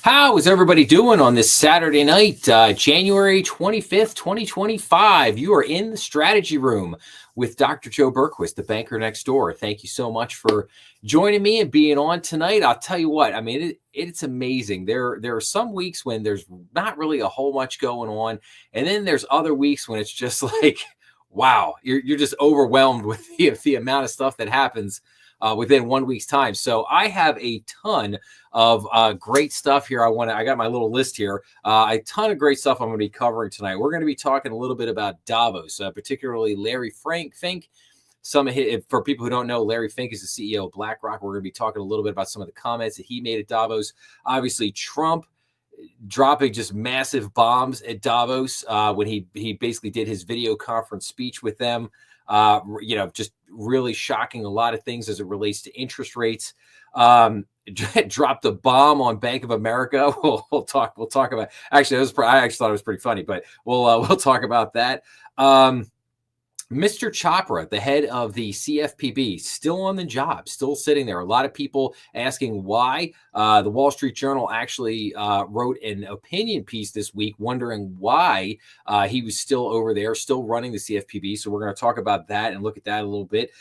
How is everybody doing on this Saturday night, January 25th, 2025? You are in the strategy room with Dr. Joe Berquist, the banker next door. Thank you so much for joining me and being on tonight. I'll tell you what, I mean, it's amazing. There are some weeks when there's not really a whole much going on. And then there's other weeks when it's just like, wow, you're just overwhelmed with the amount of stuff that happens within 1 week's time. So I have a ton of great stuff here. I got my little list here. A ton of great stuff I'm going to be covering tonight. We're going to be talking a little bit about Davos, particularly Larry Fink. For people who don't know, Larry Fink is the CEO of BlackRock. We're going to be talking a little bit about some of the comments that he made at Davos. Obviously, Trump dropping just massive bombs at Davos when he basically did his video conference speech with them. Just really shocking a lot of things as it relates to interest rates. Dropped a bomb on Bank of America. We'll talk about. Actually, I actually thought it was pretty funny, but we'll talk about that. Mr. Chopra, the head of the CFPB, still on the job, still sitting there. A lot of people asking why. The Wall Street Journal actually wrote an opinion piece this week wondering why he was still over there, still running the CFPB. So we're going to talk about that and look at that a little bit.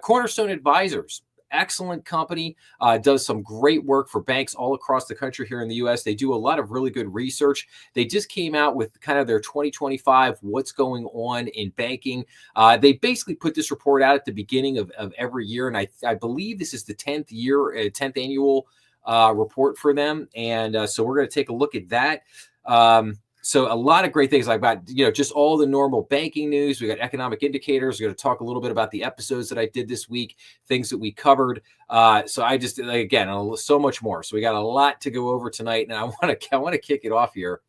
Cornerstone Advisors. Excellent company, does some great work for banks all across the country here in the U.S. They do a lot of really good research. They just came out with kind of their 2025, what's going on in banking. They basically put this report out at the beginning of every year, and I believe this is the 10th annual report for them. And so we're going to take a look at that. So a lot of great things. I've got, just all the normal banking news. We got economic indicators. We're going to talk a little bit about the episodes that I did this week, things that we covered. So I just, again, so much more. So we got a lot to go over tonight, and I want to kick it off here.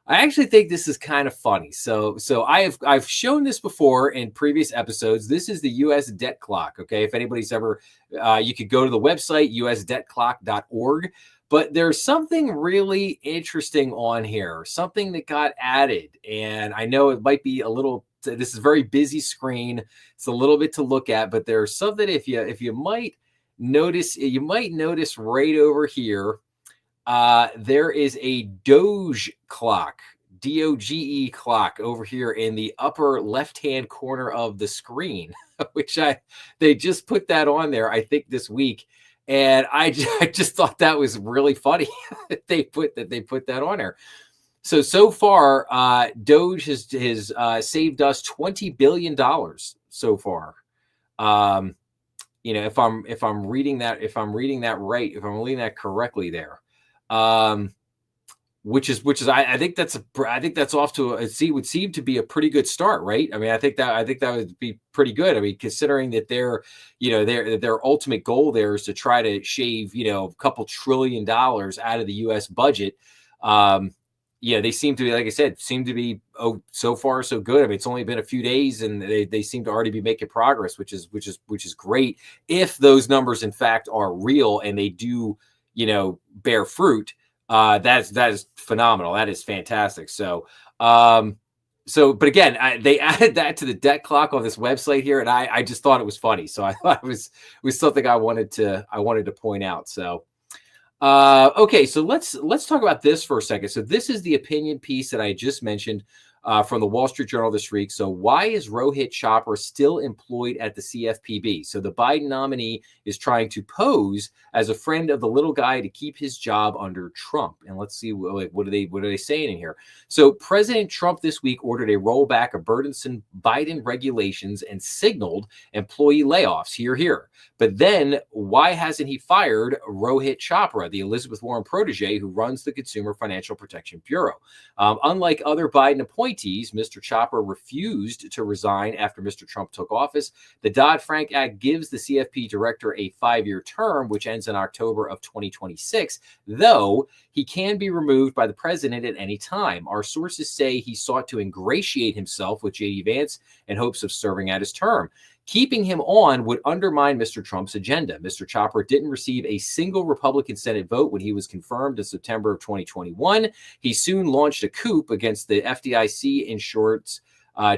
I actually think this is kind of funny. So I've shown this before in previous episodes. This is the U.S. debt clock. Okay, if anybody's ever, you could go to the website usdebtclock.org. But there's something really interesting on here, something that got added. And I know it might be this is a very busy screen. It's a little bit to look at, but there's something if you might notice right over here, there is a Doge clock, DOGE clock over here in the upper left-hand corner of the screen, which they just put that on there, I think this week. And I just thought that was really funny that they put that on there. So far, Doge has saved us $20 billion so far. If I'm reading that right, if I'm reading that correctly there, which is I think that's off to would seem to be a pretty good start, right? I mean, I think that would be pretty good. I mean, considering that their ultimate goal there is to try to shave, a couple $1 trillion out of the U.S. budget. They seem to be, like I said, so far so good. I mean, it's only been a few days, and they seem to already be making progress, which is great. If those numbers in fact are real and they do, bear fruit. That is phenomenal. That is fantastic. But again, they added that to the debt clock on this website here, and I just thought it was funny. So I thought it was something I wanted to point out. So, okay, so let's talk about this for a second. So this is the opinion piece that I just mentioned from the Wall Street Journal this week. So why is Rohit Chopra still employed at the CFPB? So the Biden nominee is trying to pose as a friend of the little guy to keep his job under Trump. And let's see, what are they saying in here? So President Trump this week ordered a rollback of burdensome Biden regulations and signaled employee layoffs here. But then why hasn't he fired Rohit Chopra, the Elizabeth Warren protege who runs the Consumer Financial Protection Bureau? Unlike other Biden appointees, Mr. Chopra refused to resign after Mr. Trump took office. The Dodd-Frank Act gives the CFP director a 5-year term, which ends in October of 2026, though he can be removed by the president at any time. Our sources say he sought to ingratiate himself with J.D. Vance in hopes of serving out his term. Keeping him on would undermine Mr. Trump's agenda. Mr. Chopra didn't receive a single Republican Senate vote when he was confirmed in September of 2021. He soon launched a coup against the FDIC insurance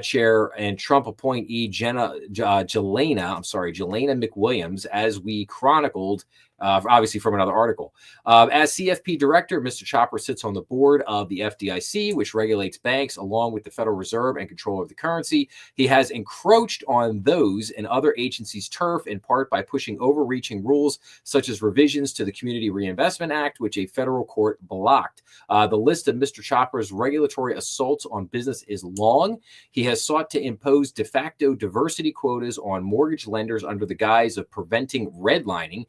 chair and Trump appointee Jelena McWilliams, as we chronicled obviously from another article. As CFP director, Mr. Chopra sits on the board of the FDIC, which regulates banks along with the Federal Reserve and control of the currency. He has encroached on those and other agencies' turf, in part by pushing overreaching rules such as revisions to the Community Reinvestment Act, which a federal court blocked. The list of Mr. Chopra's regulatory assaults on business is long. He has sought to impose de facto diversity quotas on mortgage lenders under the guise of preventing redlining.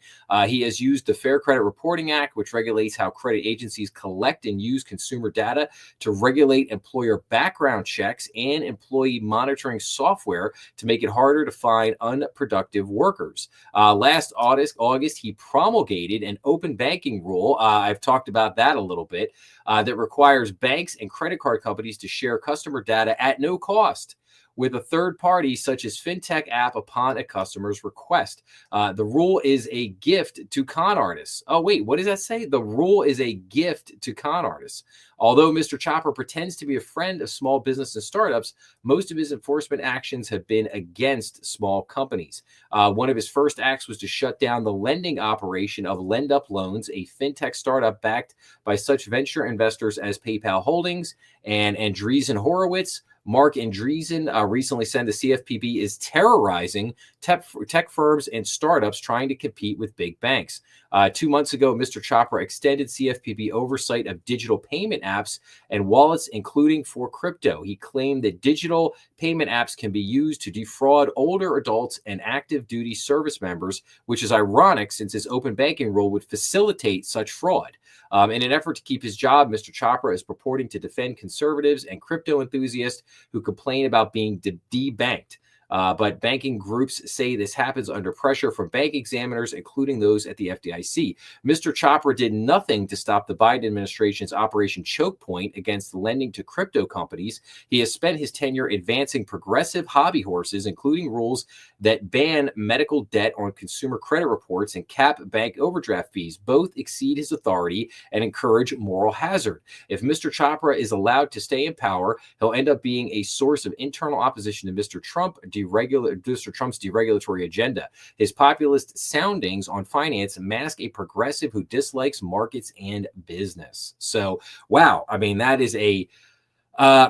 He has used the Fair Credit Reporting Act, which regulates how credit agencies collect and use consumer data, to regulate employer background checks and employee monitoring software to make it harder to find unproductive workers. Last August, he promulgated an open banking rule. I've talked about that a little bit, that requires banks and credit card companies to share customer data at no cost with a third party such as fintech app upon a customer's request. The rule is a gift to con artists. Oh, wait, what does that say? The rule is a gift to con artists. Although Mr. Chopra pretends to be a friend of small business and startups, most of his enforcement actions have been against small companies. One of his first acts was to shut down the lending operation of Lend Up Loans, a fintech startup backed by such venture investors as PayPal Holdings and Andreessen Horowitz. Mark Andreessen recently said the CFPB is terrorizing tech firms and startups trying to compete with big banks. 2 months ago, Mr. Chopra extended CFPB oversight of digital payment apps and wallets, including for crypto. He claimed that digital payment apps can be used to defraud older adults and active duty service members, which is ironic since his open banking rule would facilitate such fraud. In an effort to keep his job, Mr. Chopra is purporting to defend conservatives and crypto enthusiasts who complain about being debanked. But banking groups say this happens under pressure from bank examiners, including those at the FDIC. Mr. Chopra did nothing to stop the Biden administration's Operation Choke Point against lending to crypto companies. He has spent his tenure advancing progressive hobby horses, including rules that ban medical debt on consumer credit reports and cap bank overdraft fees. Both exceed his authority and encourage moral hazard. If Mr. Chopra is allowed to stay in power, he'll end up being a source of internal opposition to Mr. Trump's deregulatory agenda. His populist soundings on finance mask a progressive who dislikes markets and business. So, wow, I mean, that is a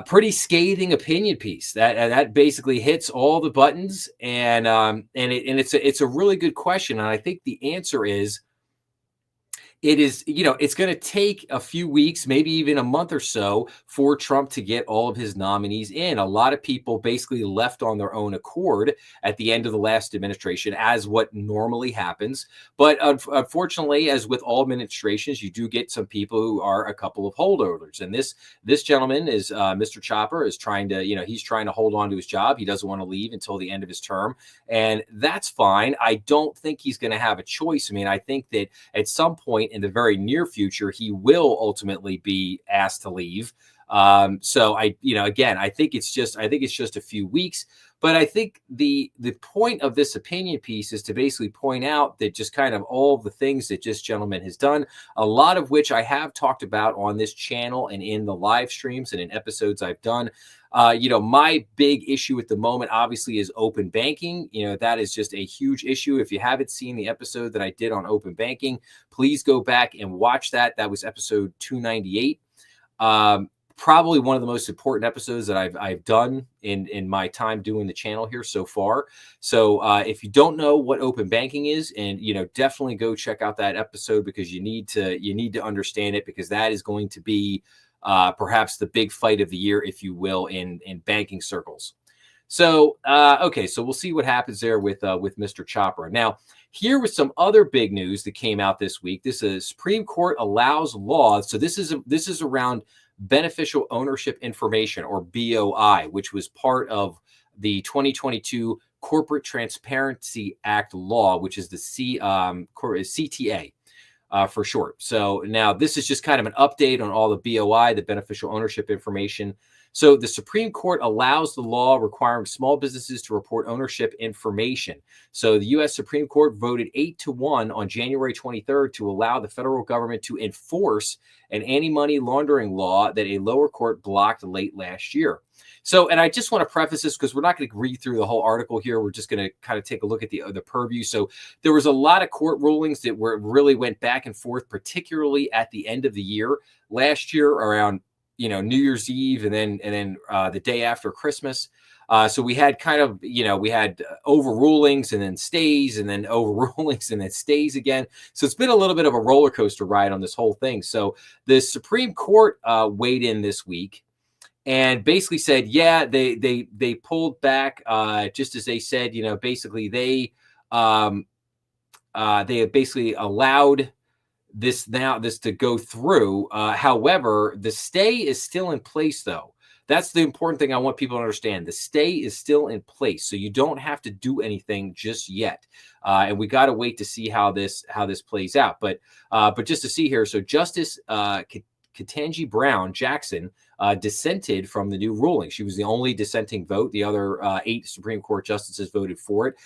pretty scathing opinion piece that basically hits all the buttons, and it's a really good question, and I think the answer is, it's going to take a few weeks, maybe even a month or so, for Trump to get all of his nominees in. A lot of people basically left on their own accord at the end of the last administration, as what normally happens. But unfortunately, as with all administrations, you do get some people who are a couple of holdovers. And this gentleman is Mr. Chopper is trying to, he's trying to hold on to his job. He doesn't want to leave until the end of his term. And that's fine. I don't think he's going to have a choice. I mean, I think that at some point in the very near future, he will ultimately be asked to leave. So I think it's just a few weeks. But I think the point of this opinion piece is to basically point out that just kind of all the things that this gentleman has done, a lot of which I have talked about on this channel and in the live streams and in episodes I've done. My big issue at the moment, obviously, is open banking. That is just a huge issue. If you haven't seen the episode that I did on open banking, please go back and watch that. That was episode 298. Probably one of the most important episodes that I've done in my time doing the channel here so far. So if you don't know what open banking is, and definitely go check out that episode, because you need to understand it, because that is going to be perhaps the big fight of the year, if you will, in banking circles. So okay, so we'll see what happens there with Mr. Chopra. Now, here was some other big news that came out this week. This is Supreme Court allows laws. So this is around beneficial ownership information, or BOI, which was part of the 2022 Corporate Transparency Act law, which is the CTA. For short. So now this is just kind of an update on all the BOI, the beneficial ownership information. So the Supreme Court allows the law requiring small businesses to report ownership information. So the U.S. Supreme Court voted 8-1 on January 23rd to allow the federal government to enforce an anti-money laundering law that a lower court blocked late last year. So, and I just want to preface this because we're not going to read through the whole article here. We're just going to kind of take a look at the purview. So there was a lot of court rulings that really went back and forth, particularly at the end of the year last year around, New Year's Eve and then the day after Christmas. So we had kind of, we had overrulings and then stays and then overrulings and then stays again. So it's been a little bit of a roller coaster ride on this whole thing. So the Supreme Court weighed in this week and basically said, yeah, they pulled back just as they said, basically they have basically allowed this to go through. However, the stay is still in place, though. That's the important thing I want people to understand. The stay is still in place, so you don't have to do anything just yet. And we got to wait to see how this plays out. But just to see here, so Justice Ketanji Brown Jackson dissented from the new ruling. She was the only dissenting vote. The other 8 Supreme Court justices voted for it.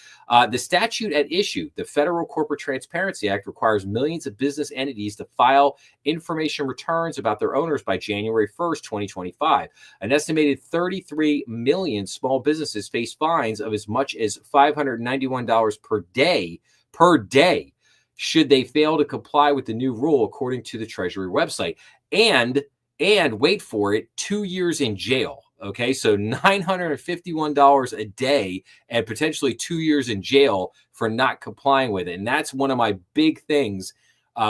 The statute at issue, the Federal Corporate Transparency Act, requires millions of business entities to file information returns about their owners by January 1st, 2025. An estimated 33 million small businesses face fines of as much as $591 per day should they fail to comply with the new rule, according to the Treasury website. And wait for it, 2 years in jail. Okay, so $951 a day and potentially 2 years in jail for not complying with it. And that's one of my big things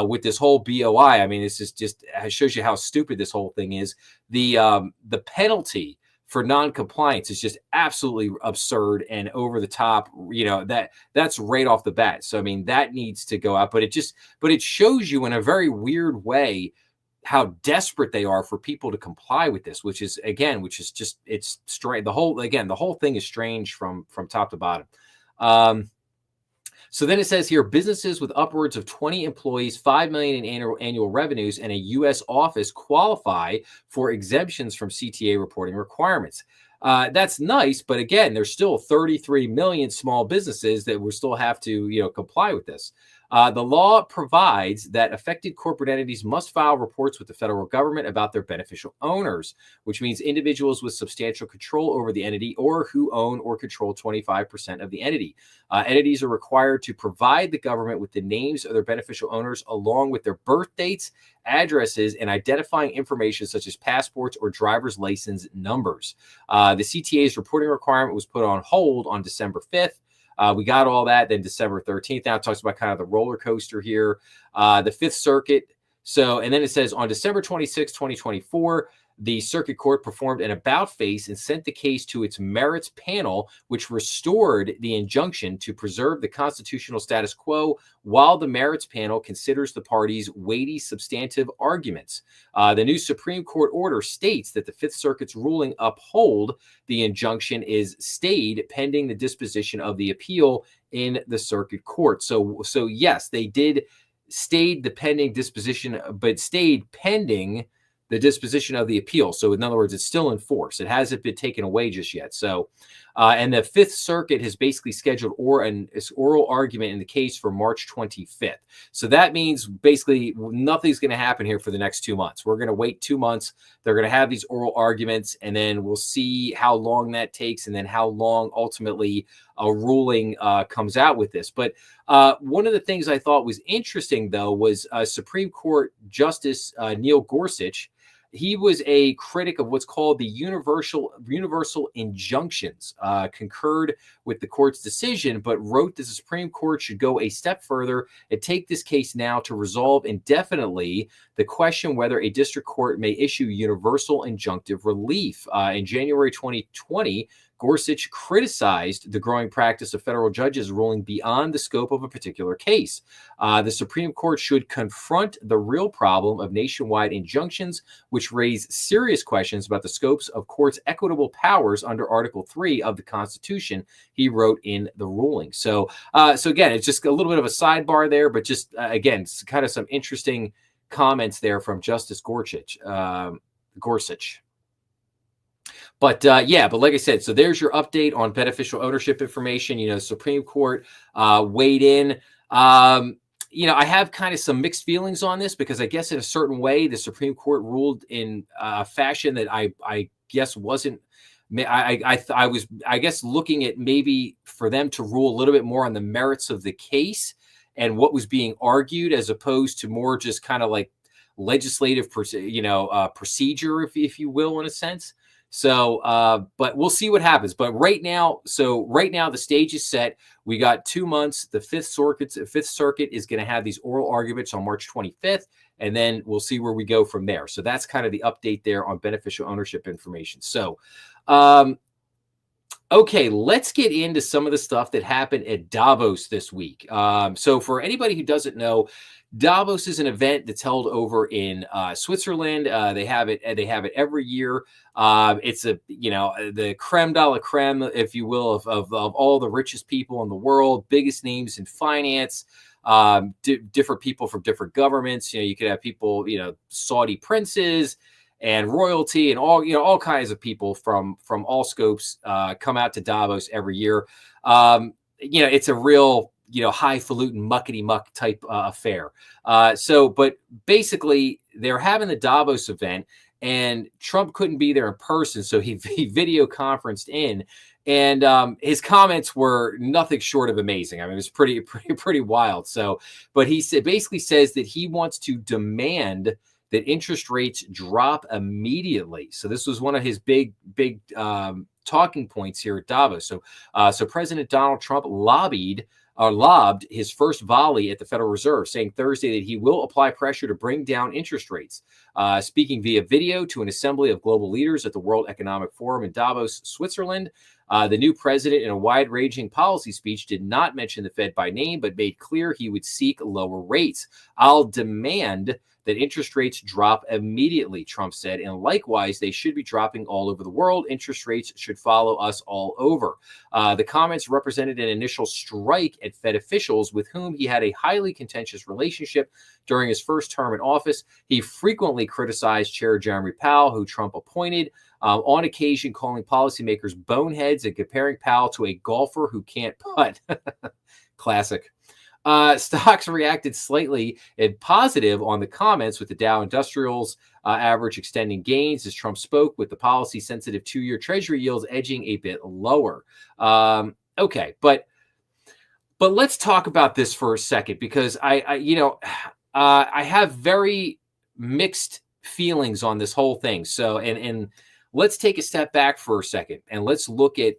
with this whole BOI. I mean, this is just shows you how stupid this whole thing is. The penalty for non-compliance is just absolutely absurd and over the top. That's right off the bat. So I mean, that needs to go out. But it shows you in a very weird way how desperate they are for people to comply with this, which is just, it's strange. The whole thing is strange from top to bottom. So then it says here, businesses with upwards of 20 employees, 5 million in annual revenues, and a U.S. office qualify for exemptions from CTA reporting requirements. That's nice, but again, there's still 33 million small businesses that will still have to, comply with this. The law provides that affected corporate entities must file reports with the federal government about their beneficial owners, which means individuals with substantial control over the entity or who own or control 25% of the entity. Entities are required to provide the government with the names of their beneficial owners along with their birth dates, addresses, and identifying information such as passports or driver's license numbers. The CTA's reporting requirement was put on hold on December 5th. We got all that. Then December 13th, now it talks about kind of the roller coaster here. The Fifth Circuit. And then it says on December 26, 2024, the circuit court performed an about-face and sent the case to its merits panel, which restored the injunction to preserve the constitutional status quo while the merits panel considers the parties' weighty substantive arguments. The new Supreme Court order states that the Fifth Circuit's ruling uphold the injunction is stayed pending the disposition of the appeal in the circuit court. So yes, they did stayed the pending disposition, but stayed pending the disposition of the appeal. So in other words, it's still in force. It hasn't been taken away just yet. So, and the Fifth Circuit has basically scheduled an oral argument in the case for March 25th. So that means basically nothing's going to happen here for the next 2 months. We're going to wait 2 months. They're going to have these oral arguments, and then we'll see how long that takes and then how long ultimately a ruling comes out with this. But one of the things I thought was interesting, though, was Supreme Court Justice Neil Gorsuch. He was a critic of what's called the universal injunctions, concurred with the court's decision, but wrote that the Supreme Court should go a step further and take this case now to resolve indefinitely the question whether a district court may issue universal injunctive relief. In January 2020, Gorsuch criticized the growing practice of federal judges ruling beyond the scope of a particular case. The Supreme Court should confront the real problem of nationwide injunctions, which raise serious questions about the scopes of courts' equitable powers under Article 3 of the Constitution, he wrote in the ruling. So again, it's just a little bit of a sidebar there, but just, again, it's kind of some interesting comments there from Justice Gorsuch. But yeah, but like I said, so there's your update on beneficial ownership information. Supreme Court weighed in. I have kind of some mixed feelings on this because I guess in a certain way, the Supreme Court ruled in a fashion that I guess wasn't. I was, I guess, looking at maybe for them to rule a little bit more on the merits of the case and what was being argued, as opposed to more just kind of like legislative, procedure, if you will, in a sense. So, but we'll see what happens. But right now, the stage is set. We got 2 months. The Fifth Circuit is going to have these oral arguments on March 25th, and then we'll see where we go from there. So that's kind of the update there on beneficial ownership information. So, okay, let's get into some of the stuff that happened at Davos this week. So for anybody who doesn't know, Davos is an event that's held over in Switzerland. They have it every year. It's the creme de la creme, if you will, of all the richest people in the world, biggest names in finance, different people from different governments. You could have people, Saudi princes and royalty and all kinds of people from all scopes come out to Davos every year. It's a real highfalutin muckety muck type affair. But basically they're having the Davos event, and Trump couldn't be there in person, so he video conferenced in, and his comments were nothing short of amazing. I mean, it was pretty wild. So, but he basically says that he wants to demand that interest rates drop immediately. So this was one of his big talking points here at Davos. So President Donald Trump lobbed his first volley at the Federal Reserve, saying Thursday that he will apply pressure to bring down interest rates. Speaking via video to an assembly of global leaders at the World Economic Forum in Davos, Switzerland, the new president, in a wide-ranging policy speech, did not mention the Fed by name, but made clear he would seek lower rates. I'll demand that interest rates drop immediately, Trump said, and likewise, they should be dropping all over the world. Interest rates should follow us all over. The comments represented an initial strike at Fed officials with whom he had a highly contentious relationship during his first term in office. He frequently criticized Chair Jeremy Powell, who Trump appointed, on occasion calling policymakers boneheads and comparing Powell to a golfer who can't putt. Classic. Stocks reacted slightly and positive on the comments, with the Dow Industrials average extending gains as Trump spoke, with the policy-sensitive 2-year Treasury yields edging a bit lower. Okay, but let's talk about this for a second, because I have very mixed feelings on this whole thing. So, and let's take a step back for a second and let's look at.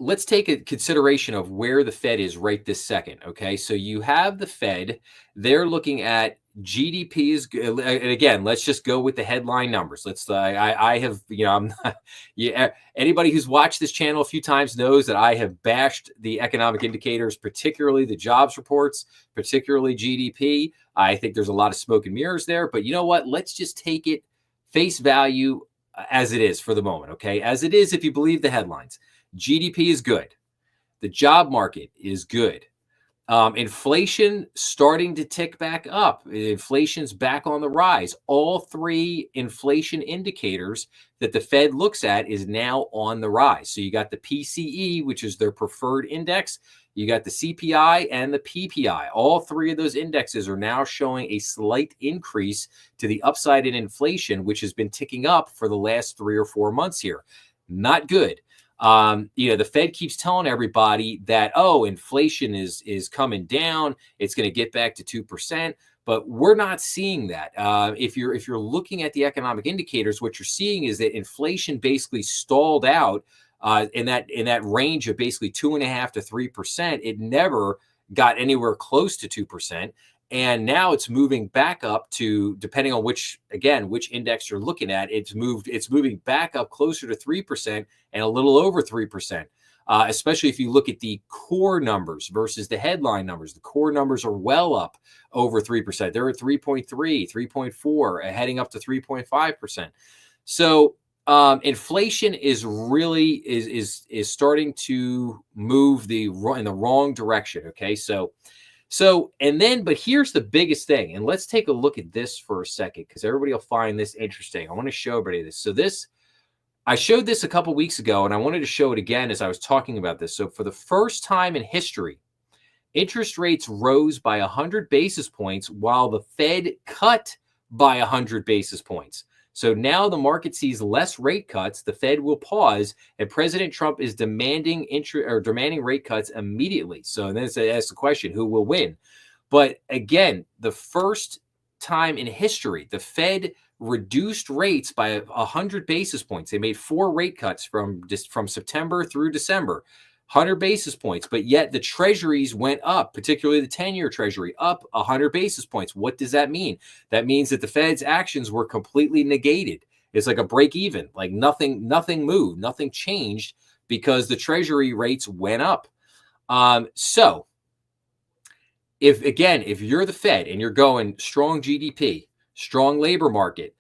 Let's take a consideration of where the Fed is right this second. Okay, so you have the Fed; they're looking at GDP is good. And again, let's just go with the headline numbers. I have, I'm not, yeah. Anybody who's watched this channel a few times knows that I have bashed the economic indicators, particularly the jobs reports, particularly GDP. I think there's a lot of smoke and mirrors there. But you know what? Let's just take it face value as it is for the moment. Okay, as it is, if you believe the headlines. GDP is good. The job market is good. Inflation starting to tick back up. Inflation's back on the rise. All three inflation indicators that the Fed looks at is now on the rise. So you got the PCE, which is their preferred index. You got the CPI and the PPI. All three of those indexes are now showing a slight increase to the upside in inflation, which has been ticking up for the last 3 or 4 months here. Not good. The Fed keeps telling everybody that, inflation is coming down. It's going to get back to 2%, but we're not seeing that. If you're looking at the economic indicators, what you're seeing is that inflation basically stalled out in that range of basically 2.5% to 3%. It never got anywhere close to 2%. And now it's moving back up to, depending on which index you're looking at, it's moving back up closer to 3% and a little over 3%, especially if you look at the core numbers versus the headline numbers. The core numbers are well up over 3%. They're at 3.3, 3.4, heading up to 3.5%. So inflation is really is starting to move in the wrong direction. Okay, so So, and then, but here's the biggest thing. And let's take a look at this for a second, because everybody will find this interesting. I want to show everybody this. So I showed this a couple weeks ago, and I wanted to show it again as I was talking about this. So for the first time in history, interest rates rose by 100 basis points while the Fed cut by 100 basis points. So now the market sees less rate cuts. The Fed will pause, and President Trump is demanding rate cuts immediately. So then it's the question, who will win? But again, the first time in history, the Fed reduced rates by 100 basis points. They made 4 rate cuts from September through December. 100 basis points, but yet the treasuries went up, particularly the 10-year treasury, up 100 basis points. What does that mean? That means that the Fed's actions were completely negated. It's like a break even, like nothing moved, nothing changed because the treasury rates went up. So if you're the Fed and you're going strong GDP, strong labor market,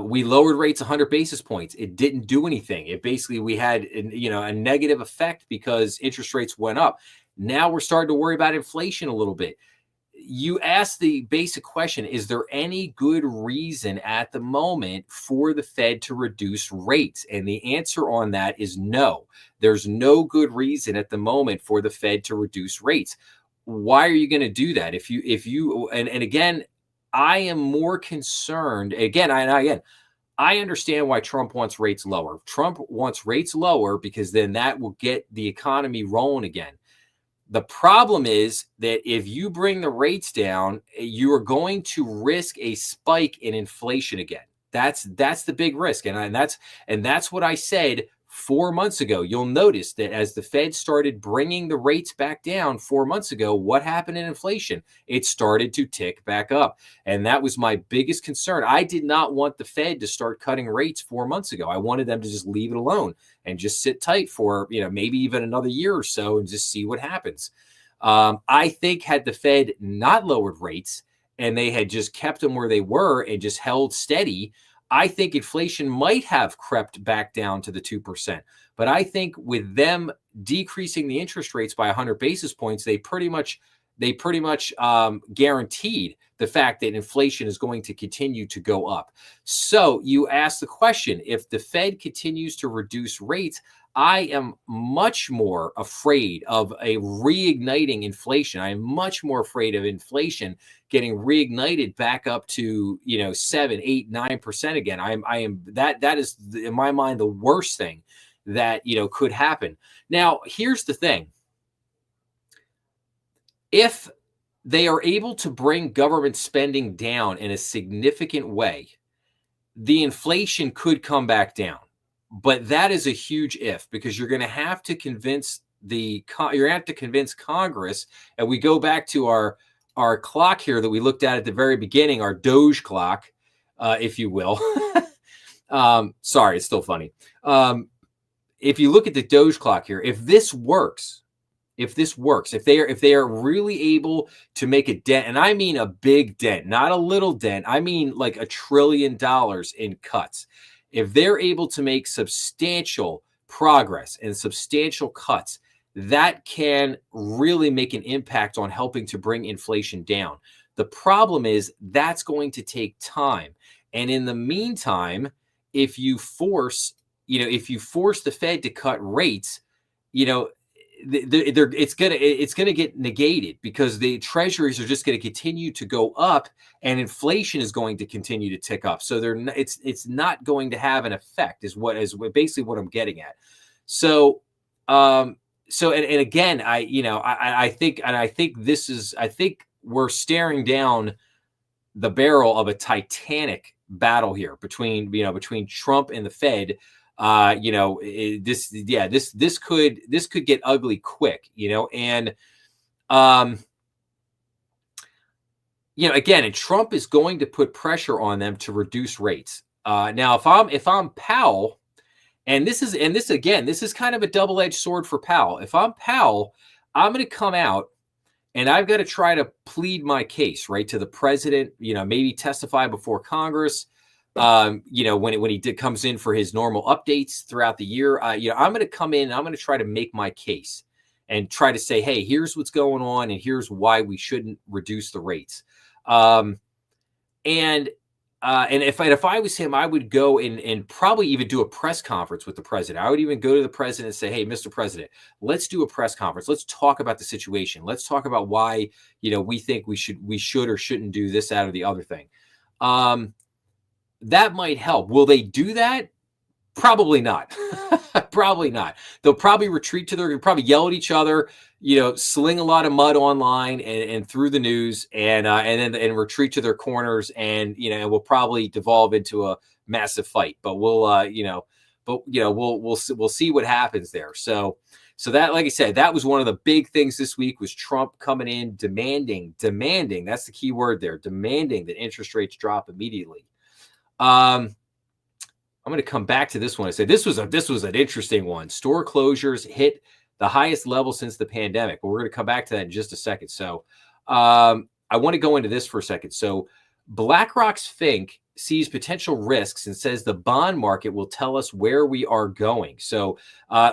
we lowered rates 100 basis points. It didn't do anything. We had a negative effect because interest rates went up. Now we're starting to worry about inflation a little bit. You ask the basic question, is there any good reason at the moment for the Fed to reduce rates? And the answer on that is no. There's no good reason at the moment for the Fed to reduce rates. Why are you going to do that? Again, I am more concerned. I understand why Trump wants rates lower. Trump wants rates lower because then that will get the economy rolling again. The problem is that if you bring the rates down, you are going to risk a spike in inflation again. That's the big risk, and that's what I said 4 months ago. You'll notice that as the Fed started bringing the rates back down 4 months ago, what happened in inflation? It started to tick back up. And that was my biggest concern. I did not want the Fed to start cutting rates 4 months ago. I wanted them to just leave it alone and just sit tight for, maybe even another year or so and just see what happens. I think had the Fed not lowered rates and they had just kept them where they were and just held steady, I think inflation might have crept back down to the 2%. But I think with them decreasing the interest rates by 100 basis points, they pretty much guaranteed the fact that inflation is going to continue to go up. So you ask the question, if the Fed continues to reduce rates, I am much more afraid of a reigniting inflation. I am much more afraid of inflation getting reignited back up to 7, 8, 9% again. That is in my mind the worst thing that could happen. Now, here's the thing. If they are able to bring government spending down in a significant way, the inflation could come back down. But that is a huge if, because you're going to have to convince Congress. And we go back to our clock here that we looked at the very beginning, our Doge clock, if you will. Sorry, it's still funny. If you look at the Doge clock here, if this works, if they are really able to make a dent, and I mean a big dent, not a little dent, I mean like $1 trillion in cuts. If they're able to make substantial progress and substantial cuts, that can really make an impact on helping to bring inflation down. The problem is that's going to take time. And in the meantime, if you force the Fed to cut rates, it's gonna get negated because the treasuries are just going to continue to go up and inflation is going to continue to tick up. So it's not going to have an effect is basically what I'm getting at. So again, I think we're staring down the barrel of a titanic battle here between Trump and the Fed. This could get ugly quick, and again, and Trump is going to put pressure on them to reduce rates. Now, if I'm Powell, and this is kind of a double-edged sword for Powell. If I'm Powell, I'm going to come out and I've got to try to plead my case, right, to the president, maybe testify before Congress. When he comes in for his normal updates throughout the year, I'm going to come in and I'm going to try to make my case. try to say, hey, here's what's going on, and here's why we shouldn't reduce the rates. Um, and if I was him, I would go and probably even do a press conference with the president. I would even go to the president and say, "Hey, Mr. President, let's do a press conference. Let's talk about the situation. Let's talk about why we think we should or shouldn't do this, that, or the other thing." That might help. Will they do that? Probably not. Probably not. They'll probably retreat to their, probably yell at each other, sling a lot of mud online and through the news, and then retreat to their corners, and will probably devolve into a massive fight. But we'll see what happens there. So that, like I said, that was one of the big things this week, was Trump coming in demanding. That's the key word there, demanding that interest rates drop immediately. I'm going to come back to this one. I say this was an interesting one. Store closures hit the highest level since the pandemic. But we're going to come back to that in just a second. So I want to go into this for a second. So BlackRock's Fink sees potential risks and says the bond market will tell us where we are going. So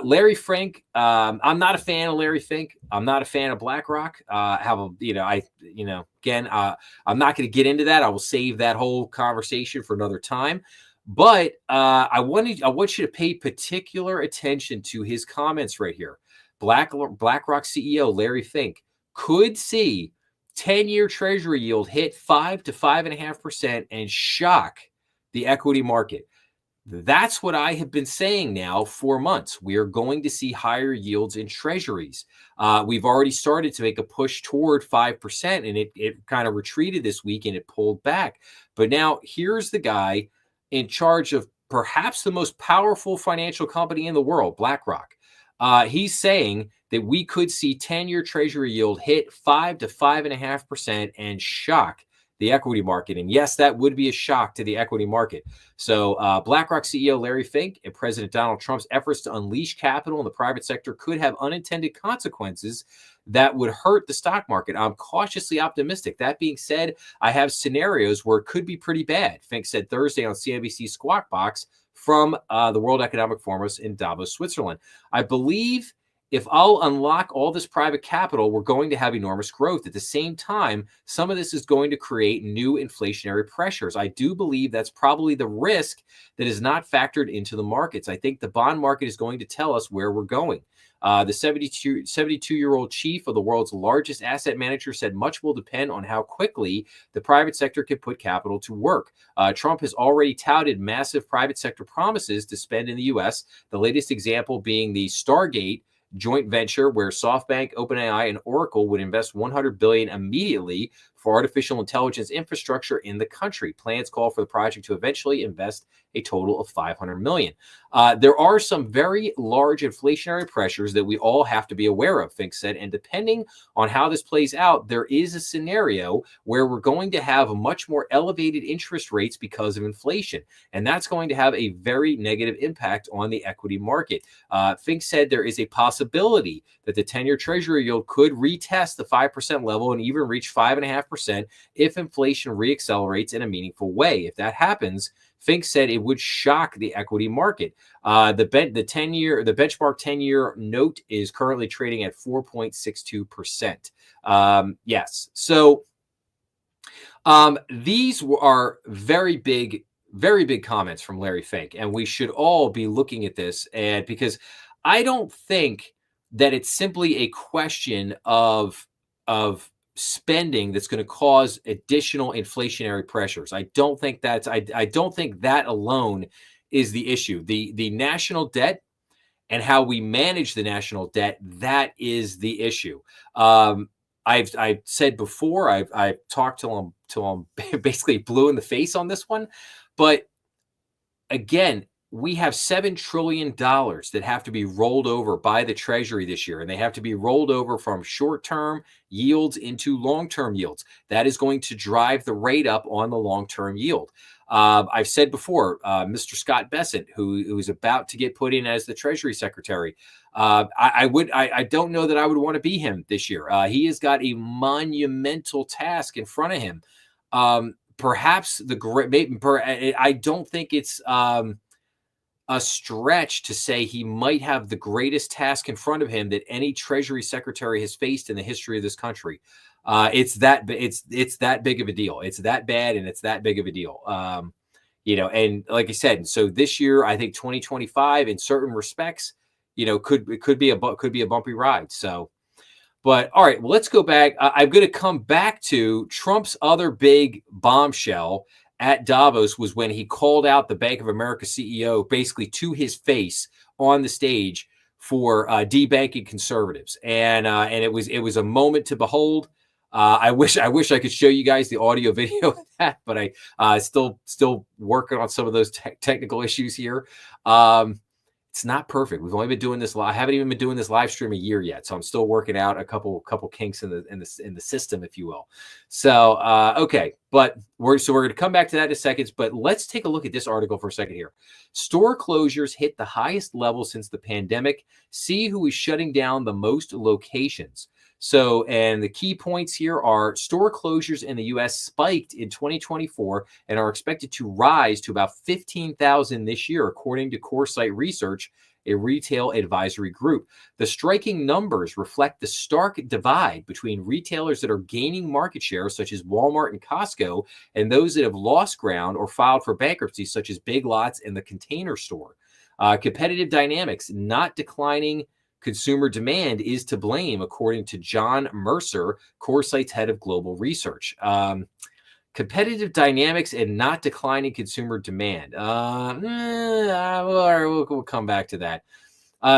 Larry Fink, I'm not a fan of Larry Fink. I'm not a fan of BlackRock. Again, I'm not going to get into that. I will save that whole conversation for another time. But I want you to pay particular attention to his comments right here. BlackRock CEO Larry Fink could see 10-year Treasury yield hit 5 to 5.5% and shock the equity market. That's what I have been saying now for months. We are going to see higher yields in Treasuries. We've already started to make a push toward 5%, and it kind of retreated this week and it pulled back. But now here's the guy in charge of perhaps the most powerful financial company in the world, BlackRock. He's saying that we could see 10-year Treasury yield hit 5 to 5.5% and shock the equity market. And yes, that would be a shock to the equity market. So BlackRock CEO Larry Fink and President Donald Trump's efforts to unleash capital in the private sector could have unintended consequences that would hurt the stock market. I'm cautiously optimistic. That being said, I have scenarios where it could be pretty bad, Fink said Thursday on CNBC's Squawk Box from the World Economic Forum in Davos, Switzerland. I believe if I'll unlock all this private capital, we're going to have enormous growth. At the same time, some of this is going to create new inflationary pressures. I do believe that's probably the risk that is not factored into the markets. I think the bond market is going to tell us where we're going. The 72-year-old chief of the world's largest asset manager said much will depend on how quickly the private sector can put capital to work. Trump has already touted massive private sector promises to spend in the U.S., the latest example being the Stargate joint venture where SoftBank, OpenAI, and Oracle would invest $100 billion immediately for artificial intelligence infrastructure in the country. Plans call for the project to eventually invest a total of $500 million. There are some very large inflationary pressures that we all have to be aware of, Fink said, and depending on how this plays out, there is a scenario where we're going to have much more elevated interest rates because of inflation, and that's going to have a very negative impact on the equity market. Fink said there is a possibility that the 10-year Treasury yield could retest the 5% level and even reach 5.5% if inflation reaccelerates in a meaningful way. If that happens, Fink said it would shock the equity market. The benchmark 10-year note is currently trading at 4.62%. Yes. So these are very big comments from Larry Fink, and we should all be looking at this, and because I don't think that it's simply a question of spending that's going to cause additional inflationary pressures. I don't think I don't think that alone is the issue. The national debt and how we manage the national debt, that is the issue. I've said before, I've talked till I'm basically blue in the face on this one, but again, we have $7 trillion that have to be rolled over by the Treasury this year, and they have to be rolled over from short-term yields into long-term yields. That is going to drive the rate up on the long-term yield. I've said before, Mr. Scott Bessent, who is about to get put in as the Treasury Secretary, I don't know that I would want to be him this year. He has got a monumental task in front of him. Perhaps I don't think it's a stretch to say he might have the greatest task in front of him that any Treasury Secretary has faced in the history of this country. It's that big of a deal. It's that bad, and it's that big of a deal. And like I said, so this year, I think 2025, in certain respects, could be a bumpy ride. So, but all right, well, let's go back. I'm going to come back to Trump's other big bombshell at Davos was when he called out the Bank of America CEO basically to his face on the stage for debanking conservatives, and it was a moment to behold. I wish I could show you guys the audio video of that, but I still working on some of those technical issues here. It's not perfect. We've only been doing this. I haven't even been doing this live stream a year yet, so I'm still working out a couple kinks in the system, if you will. So okay, but we're going to come back to that in a second. But let's take a look at this article for a second here. Store closures hit the highest level since the pandemic. See who is shutting down the most locations. So, and the key points here are store closures in the U.S. spiked in 2024 and are expected to rise to about 15,000 this year, according to CoreSite Research, a retail advisory group. The striking numbers reflect the stark divide between retailers that are gaining market share, such as Walmart and Costco, and those that have lost ground or filed for bankruptcy, such as Big Lots and the Container Store. Competitive dynamics, not declining consumer demand, is to blame, according to John Mercer, CoreSite's head of global research. Competitive dynamics and not declining consumer demand. We'll come back to that.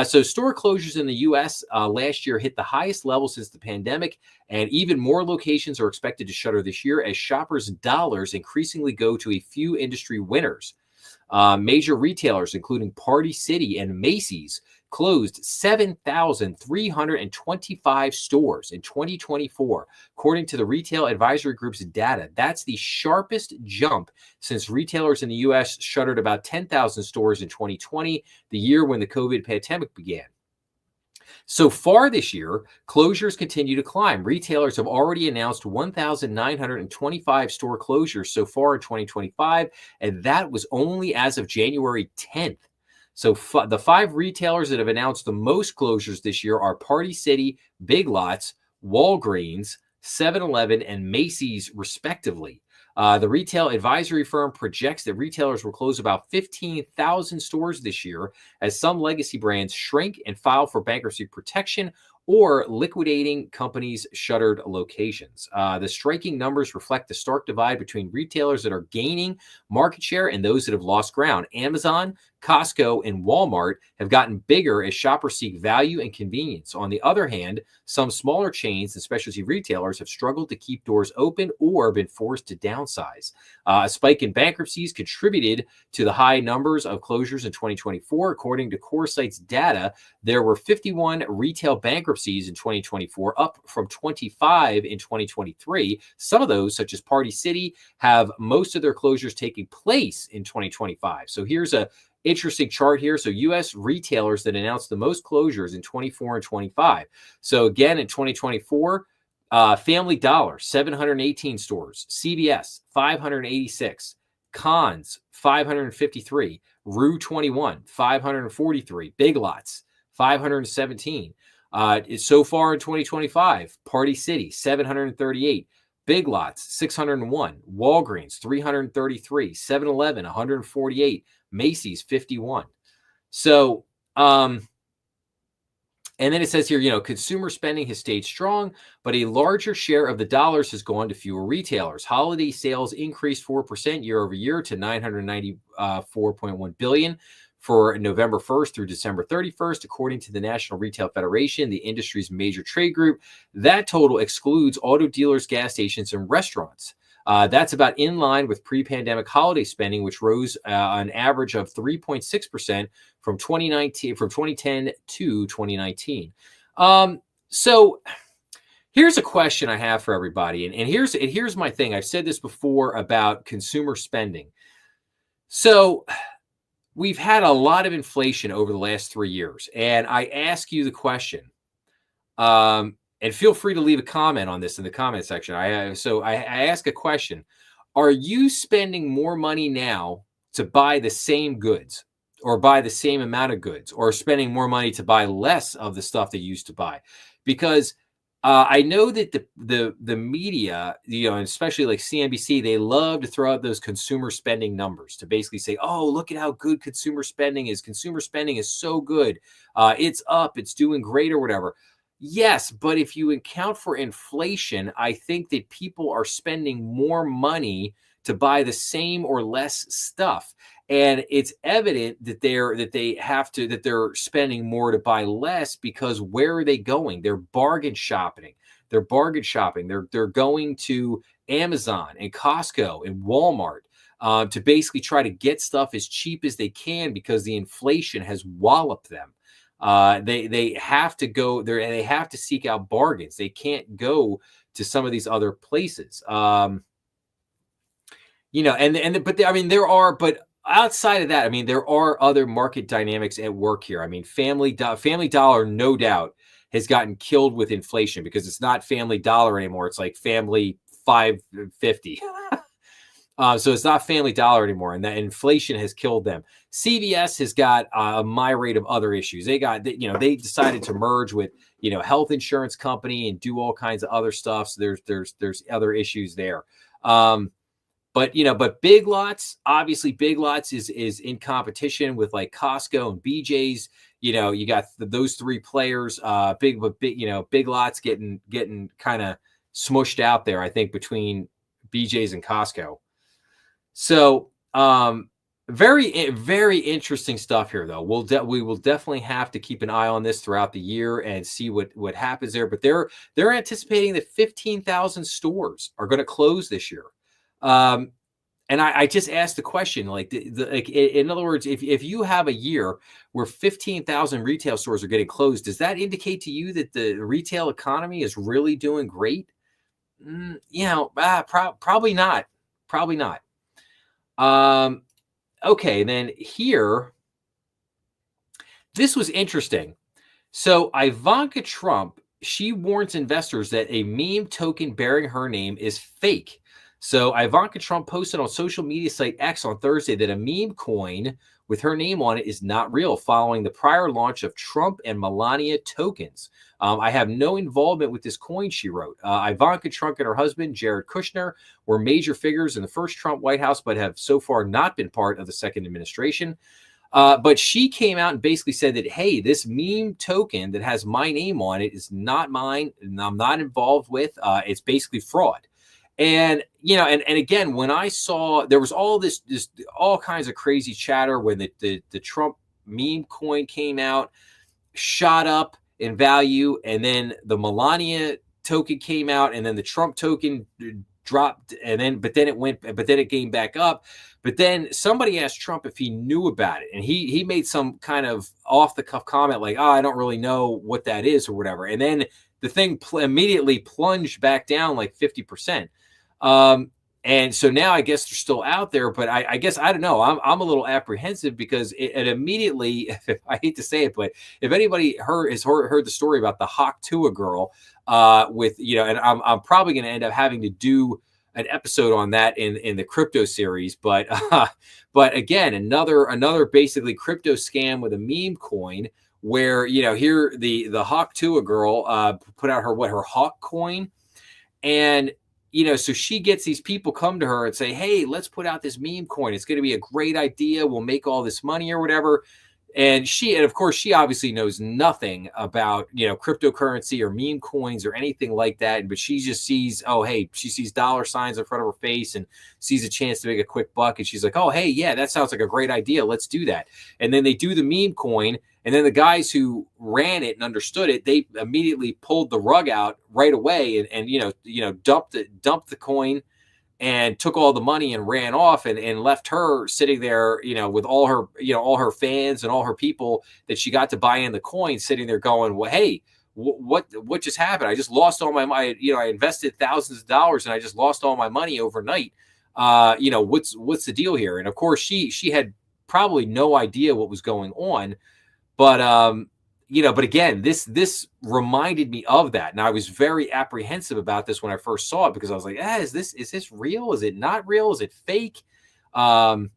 So store closures in the U.S. Last year hit the highest level since the pandemic, and even more locations are expected to shutter this year as shoppers' dollars increasingly go to a few industry winners. Major retailers, including Party City and Macy's, closed 7,325 stores in 2024, according to the Retail Advisory Group's data. That's the sharpest jump since retailers in the U.S. shuttered about 10,000 stores in 2020, the year when the COVID pandemic began. So far this year, closures continue to climb. Retailers have already announced 1,925 store closures so far in 2025, and that was only as of January 10th. So the five retailers that have announced the most closures this year are Party City, Big Lots, Walgreens, 7-Eleven, and Macy's, respectively. The retail advisory firm projects that retailers will close about 15,000 stores this year as some legacy brands shrink and file for bankruptcy protection or liquidating companies' shuttered locations. The striking numbers reflect the stark divide between retailers that are gaining market share and those that have lost ground. Amazon, Costco, and Walmart have gotten bigger as shoppers seek value and convenience. On the other hand, some smaller chains and specialty retailers have struggled to keep doors open or been forced to downsize. A spike in bankruptcies contributed to the high numbers of closures in 2024. According to CoreSite's data, there were 51 retail bankruptcies in 2024, up from 25 in 2023. Some of those, such as Party City, have most of their closures taking place in 2025. So here's a interesting chart here. So U.S. retailers that announced the most closures in 24 and 25. So again, in 2024, Family Dollar, 718 stores, CVS, 586, Conn's, 553, Rue 21, 543, Big Lots, 517. So far in 2025, Party City, 738, Big Lots, 601, Walgreens, 333, 7-Eleven, 148, Macy's, 51. So, and then it says here, consumer spending has stayed strong, but a larger share of the dollars has gone to fewer retailers. Holiday sales increased 4% year over year to $994.1 billion for November 1st through December 31st, according to the National Retail Federation, the industry's major trade group. That total excludes auto dealers, gas stations, and restaurants. That's about in line with pre-pandemic holiday spending, which rose an average of 3.6% from 2010 to 2019. So here's a question I have for everybody, and here's my thing. I've said this before about consumer spending. So we've had a lot of inflation over the last 3 years, and I ask you the question. And feel free to leave a comment on this in the comment section. I ask a question. Are you spending more money now to buy the same goods? or buy the same amount of goods, or spending more money to buy less of the stuff they used to buy. Because I know that the media, and especially like CNBC, they love to throw out those consumer spending numbers to basically say, "Oh, look at how good consumer spending is. Consumer spending is so good. It's up. It's doing great, or whatever." Yes, but if you account for inflation, I think that people are spending more money to buy the same or less stuff. And it's evident that they're spending more to buy less, because where are they going? They're bargain shopping. They're going to Amazon and Costco and Walmart to basically try to get stuff as cheap as they can, because the inflation has walloped them. They have to go there, and they have to seek out bargains. They can't go to some of these other places. But outside of that, I mean, there are other market dynamics at work here. I mean, Family Dollar, no doubt, has gotten killed with inflation, because it's not Family Dollar anymore. It's like Family 550. So it's not Family Dollar anymore, and that inflation has killed them. CVS has got a myriad of other issues. They decided to merge with health insurance company and do all kinds of other stuff. So there's other issues there. But Big Lots, obviously, Big Lots is in competition with like Costco and BJ's. You got those three players. Big Lots getting kind of smushed out there, I think, between BJ's and Costco. So, very, very interesting stuff here, though. We will definitely have to keep an eye on this throughout the year and see what happens there. But they're anticipating that 15,000 stores are going to close this year. And I just asked the question, like, in other words, if you have a year where 15,000 retail stores are getting closed, does that indicate to you that the retail economy is really doing great? Probably not. Probably not. Okay, then here, this was interesting. So Ivanka Trump, she warns investors that a meme token bearing her name is fake. So Ivanka Trump posted on social media site X on Thursday that a meme coin with her name on it is not real, following the prior launch of Trump and Melania tokens. I have no involvement with this coin, she wrote. Ivanka Trump and her husband, Jared Kushner, were major figures in the first Trump White House, but have so far not been part of the second administration. But she came out and basically said that, hey, this meme token that has my name on it is not mine, and I'm not involved with. It's basically fraud. And, and again, when I saw there was all this all kinds of crazy chatter when the Trump meme coin came out, shot up in value, and then the Melania token came out, and then the Trump token dropped, but then it came back up. But then somebody asked Trump if he knew about it, and he made some kind of off the cuff comment like, "Oh, I don't really know what that is," or whatever. And then the thing immediately plunged back down like 50%. And so now I guess they're still out there, but I guess, I don't know. I'm a little apprehensive, because it immediately, I hate to say it, but if anybody heard the story about the Hawk Tuah girl, and I'm probably going to end up having to do an episode on that in the crypto series, but again, another basically crypto scam with a meme coin, where, here the Hawk Tuah girl, put out her Hawk coin. And, so she gets these people come to her and say, hey, let's put out this meme coin. It's going to be a great idea. We'll make all this money or whatever. And of course, she obviously knows nothing about, cryptocurrency or meme coins or anything like that. But she just sees, she sees dollar signs in front of her face and sees a chance to make a quick buck. And she's like, oh, hey, yeah, that sounds like a great idea. Let's do that. And then they do the meme coin. And then the guys who ran it and understood it, they immediately pulled the rug out right away and dumped the coin and took all the money and ran off and left her sitting there, with all her fans and all her people that she got to buy in the coin, sitting there going, well, hey, what just happened? I just lost all my money. I invested thousands of dollars and I just lost all my money overnight. What's the deal here? And of course, she had probably no idea what was going on. But, but again, this reminded me of that. And I was very apprehensive about this when I first saw it, because I was like, is this real? Is it not real? Is it fake? So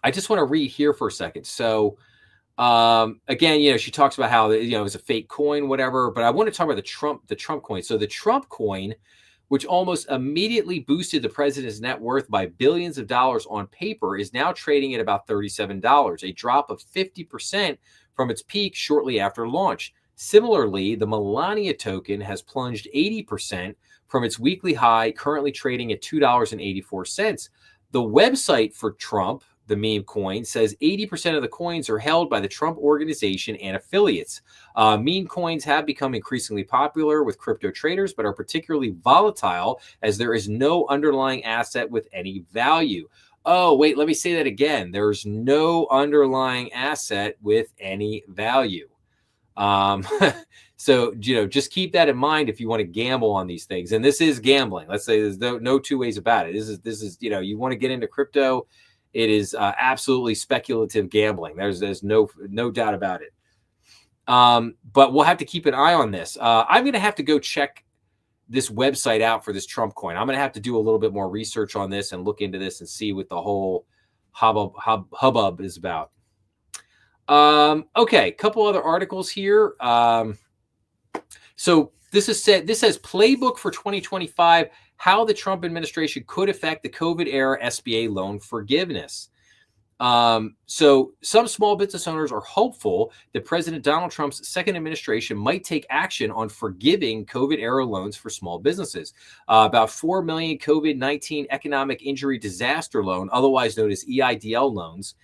I just want to read here for a second. So again, she talks about how it was a fake coin, whatever. But I want to talk about the Trump coin. So the Trump coin, which almost immediately boosted the president's net worth by billions of dollars on paper, is now trading at about $37, a drop of 50% from its peak shortly after launch. Similarly, the Melania token has plunged 80% from its weekly high, currently trading at $2.84. The website for Trump, the meme coin, says 80% of the coins are held by the Trump organization and affiliates. Meme coins have become increasingly popular with crypto traders, but are particularly volatile as there is no underlying asset with any value. Oh, wait, let me say that again. There's no underlying asset with any value. So, just keep that in mind if you want to gamble on these things. And this is gambling. Let's say there's no two ways about it. This is, you want to get into crypto. It is absolutely speculative gambling. There's no doubt about it. But we'll have to keep an eye on this. I'm going to have to go check this website out for this Trump coin. I'm going to have to do a little bit more research on this and look into this and see what the whole hubbub is about. Okay, a couple other articles here. So this says playbook for 2025, how the Trump administration could affect the COVID era SBA loan forgiveness. So some small business owners are hopeful that President Donald Trump's second administration might take action on forgiving COVID era loans for small businesses. About 4 million COVID-19 economic injury disaster loan, otherwise known as EIDL loans,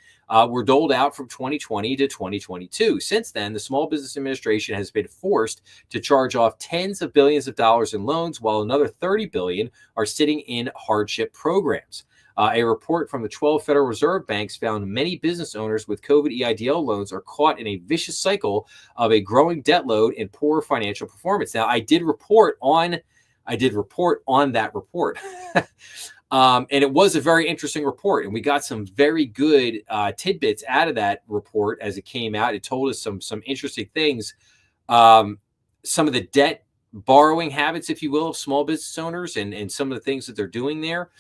were doled out from 2020 to 2022. Since then, the Small Business Administration has been forced to charge off tens of billions of dollars in loans, while another 30 billion are sitting in hardship programs. A report from the 12 Federal Reserve banks found many business owners with COVID EIDL loans are caught in a vicious cycle of a growing debt load and poor financial performance. Now, I did report on that report. And it was a very interesting report, and we got some very good tidbits out of that report as it came out. It told us some interesting things, some of the debt borrowing habits, if you will, of small business owners, and some of the things that they're doing there.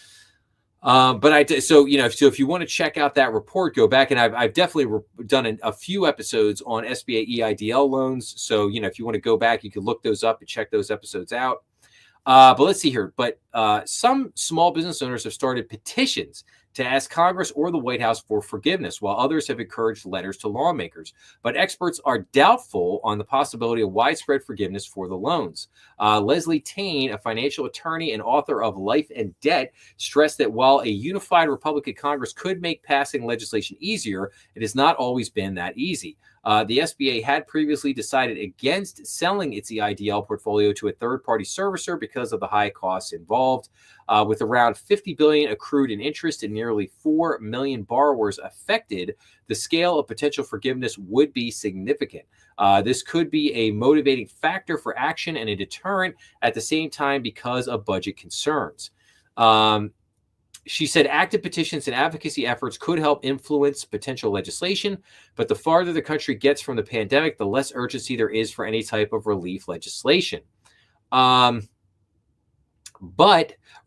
So if you want to check out that report, go back, and I've definitely done a few episodes on SBA EIDL loans. So if you want to go back, you can look those up and check those episodes out. But let's see here. But some small business owners have started petitions to ask Congress or the White House for forgiveness, while others have encouraged letters to lawmakers. But experts are doubtful on the possibility of widespread forgiveness for the loans. Leslie Tain, a financial attorney and author of Life and Debt, stressed that while a unified Republican Congress could make passing legislation easier, it has not always been that easy. The SBA had previously decided against selling its EIDL portfolio to a third-party servicer because of the high costs involved. With around $50 billion accrued in interest and nearly 4 million borrowers affected, the scale of potential forgiveness would be significant. This could be a motivating factor for action and a deterrent at the same time because of budget concerns. She said active petitions and advocacy efforts could help influence potential legislation, but the farther the country gets from the pandemic, the less urgency there is for any type of relief legislation. But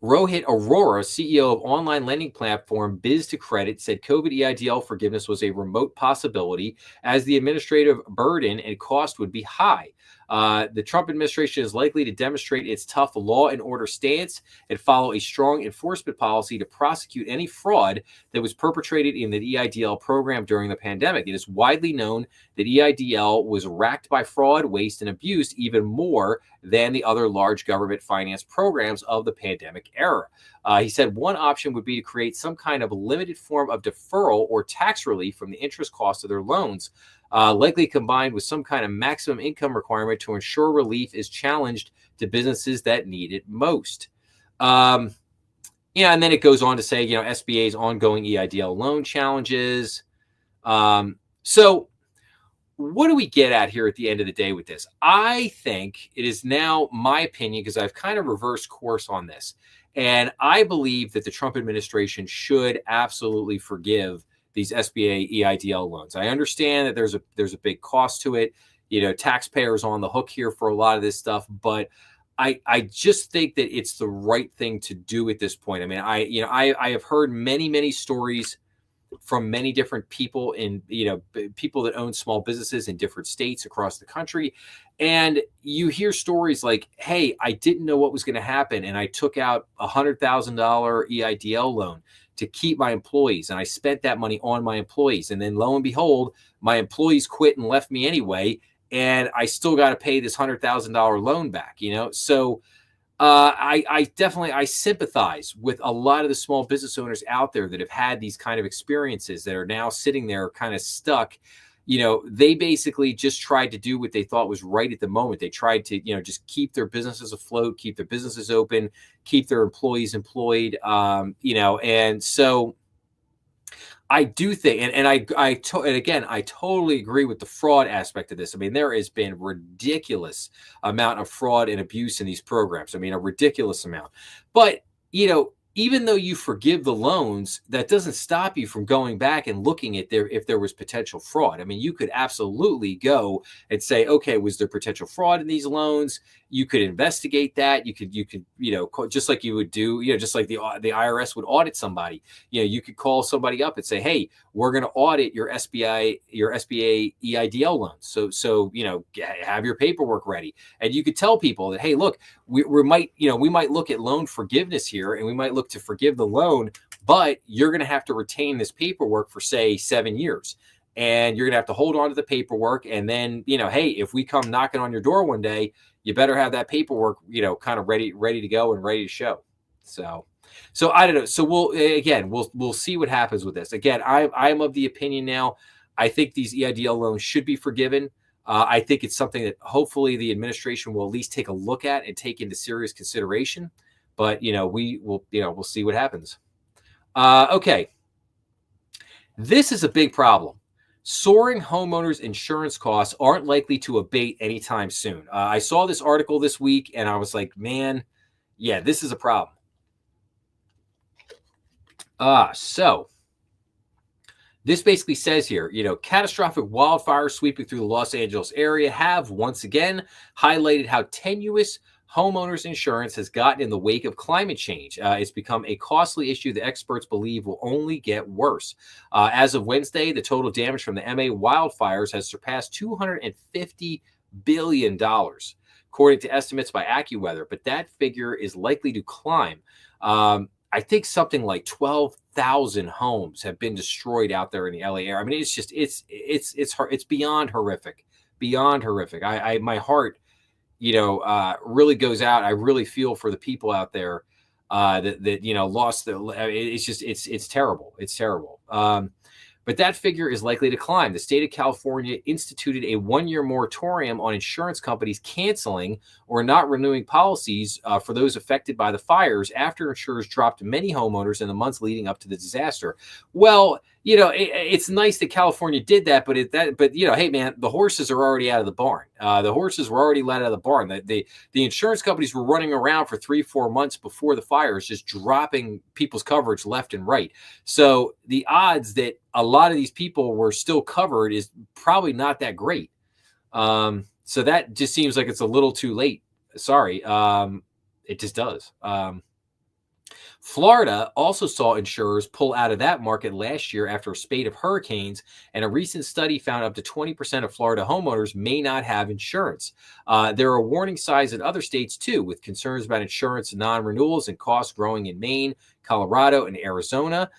Rohit Arora, CEO of online lending platform Biz2Credit, said COVID EIDL forgiveness was a remote possibility as the administrative burden and cost would be high. The Trump administration is likely to demonstrate its tough law and order stance and follow a strong enforcement policy to prosecute any fraud that was perpetrated in the EIDL program during the pandemic. It is widely known that EIDL was racked by fraud, waste, and abuse even more than the other large government finance programs of the pandemic era. He said one option would be to create some kind of limited form of deferral or tax relief from the interest cost of their loans, likely combined with some kind of maximum income requirement to ensure relief is challenged to businesses that need it most. And then it goes on to say, SBA's ongoing EIDL loan challenges. So what do we get at here at the end of the day with this? I think it is now my opinion, because I've kind of reversed course on this. And I believe that the Trump administration should absolutely forgive these SBA EIDL loans. I understand that there's a big cost to it. Taxpayers on the hook here for a lot of this stuff, but I just think that it's the right thing to do at this point. I mean, I have heard many stories from many different people in, people that own small businesses in different states across the country. And you hear stories like, hey, I didn't know what was going to happen, and I took out $100,000 EIDL loan to keep my employees, and I spent that money on my employees. And then lo and behold, my employees quit and left me anyway, and I still got to pay this $100,000 loan back, So I definitely, I sympathize with a lot of the small business owners out there that have had these kind of experiences that are now sitting there kind of stuck. They basically just tried to do what they thought was right at the moment. They tried to, just keep their businesses afloat, keep their businesses open, keep their employees employed, and so I do think, and again, I totally agree with the fraud aspect of this. I mean, there has been ridiculous amount of fraud and abuse in these programs. I mean, a ridiculous amount. But, even though you forgive the loans, that doesn't stop you from going back and looking at if there was potential fraud. I mean, you could absolutely go and say, okay, was there potential fraud in these loans? You could investigate that. You could, just like you would do, just like the IRS would audit somebody. You could call somebody up and say, hey, we're going to audit your SBA EIDL loans. So have your paperwork ready, and you could tell people that, hey, look, we might look at loan forgiveness here, and we might look to forgive the loan, but you're going to have to retain this paperwork for, say, 7 years. And you're going to have to hold on to the paperwork. And then, hey, if we come knocking on your door one day, you better have that paperwork, kind of ready to go and ready to show. So I don't know. So we'll see what happens with this. Again, I'm of the opinion now, I think these EIDL loans should be forgiven. I think it's something that hopefully the administration will at least take a look at and take into serious consideration. But, we'll see what happens. Okay. This is a big problem. Soaring homeowners insurance costs aren't likely to abate anytime soon. I saw this article this week and I was like, man, yeah, this is a problem. So this basically says here, catastrophic wildfires sweeping through the Los Angeles area have once again highlighted how tenuous homeowners insurance has gotten in the wake of climate change. It's become a costly issue that experts believe will only get worse. As of Wednesday, the total damage from the MA wildfires has surpassed $250 billion, according to estimates by AccuWeather, but that figure is likely to climb. I think something like 12,000 homes have been destroyed out there in the LA area. I mean, it's just, it's beyond horrific, my heart, really goes out. I really feel for the people out there that lost their. It's just it's terrible. It's terrible. But that figure is likely to climb. The state of California instituted a 1-year moratorium on insurance companies canceling or not renewing policies for those affected by the fires after insurers dropped many homeowners in the months leading up to the disaster. Well, it's nice that California did that, but hey, man, the horses are already out of the barn. The horses were already let out of the barn. The insurance companies were running around for 3-4 months before the fires, just dropping people's coverage left and right. So the odds that a lot of these people were still covered is probably not that great. So that just seems like it's a little too late. Sorry. It just does. Florida also saw insurers pull out of that market last year after a spate of hurricanes, and a recent study found up to 20% of Florida homeowners may not have insurance. There are warning signs in other states, too, with concerns about insurance non-renewals and costs growing in Maine, Colorado, and Arizona.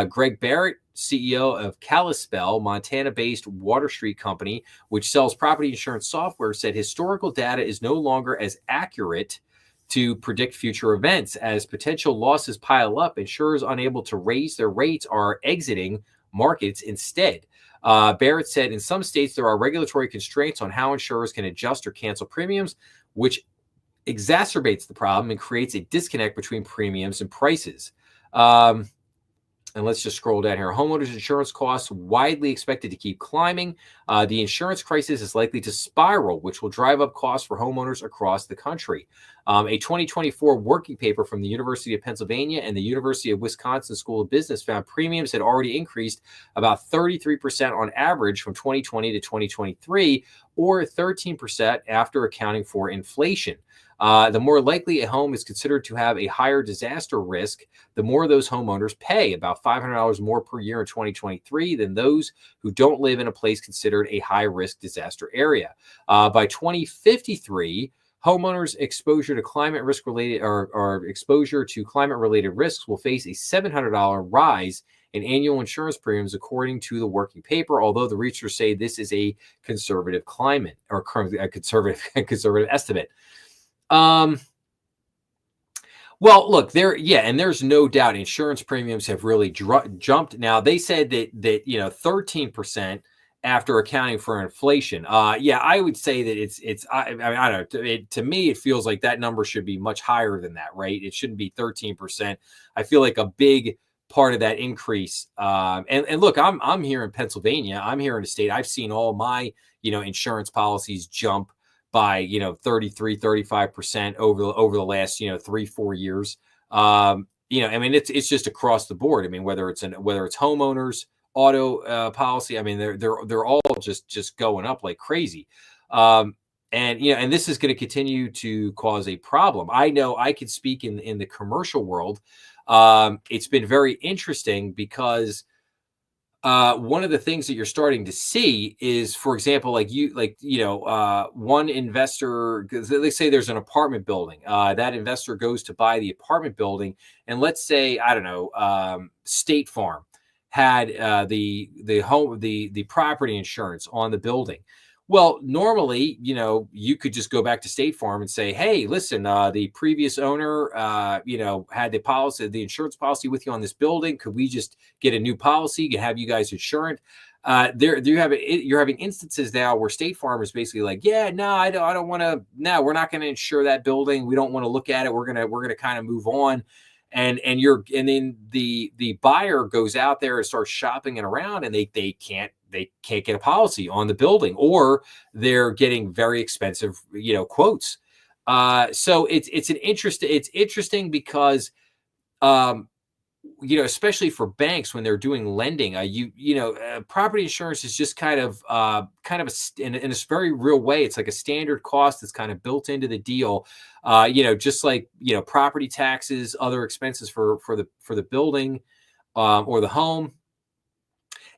Greg Barrett, CEO of Kalispell, Montana-based Water Street Company, which sells property insurance software, said historical data is no longer as accurate to predict future events. As potential losses pile up, insurers unable to raise their rates are exiting markets instead. Barrett said in some states there are regulatory constraints on how insurers can adjust or cancel premiums, which exacerbates the problem and creates a disconnect between premiums and prices. And let's just scroll down here. Homeowners insurance costs widely expected to keep climbing. The insurance crisis is likely to spiral, which will drive up costs for homeowners across the country. A 2024 working paper from the University of Pennsylvania and the University of Wisconsin School of Business found premiums had already increased about 33% on average from 2020 to 2023, or 13% after accounting for inflation. The more likely a home is considered to have a higher disaster risk, the more those homeowners pay, about $500 more per year in 2023 than those who don't live in a place considered a high-risk disaster area. By 2053, homeowners exposure to climate risk related or exposure to climate related risks will face a $700 rise in annual insurance premiums, according to the working paper. Although the researchers say this is a conservative climate or a conservative estimate. Well, look, and there's no doubt insurance premiums have really jumped. Now they said that 13% after accounting for inflation. I would say that I don't know. To me, it feels like that number should be much higher than that, right? It shouldn't be 13%. I feel like a big part of that increase. And look, I'm here in Pennsylvania. I'm here in the state. I've seen all my insurance policies jump by 33, 35% over the last 3-4 years. I mean it's just across the board. I mean whether it's homeowners, auto policy. I mean they're all just going up like crazy. And this is going to continue to cause a problem. I know I could speak in the commercial world. It's been very interesting because one of the things that you're starting to see is, for example, one investor, because let's say there's an apartment building, that investor goes to buy the apartment building, and let's say, I don't know, State Farm had the property insurance on the building. Well, normally, you could just go back to State Farm and say, hey, listen, the previous owner, had the insurance policy with you on this building. Could we just get a new policy and have you guys insured? You're having instances now where State Farm is basically like, yeah, no, I don't want to. No, we're not going to insure that building. We don't want to look at it. We're gonna kind of move on. And then the buyer goes out there and starts shopping it around, and they can't get a policy on the building, or they're getting very expensive, quotes. So it's interesting because, especially for banks when they're doing lending, property insurance is just kind of in a very real way. It's like a standard cost that's kind of built into the deal. Just like property taxes, other expenses for the building or the home.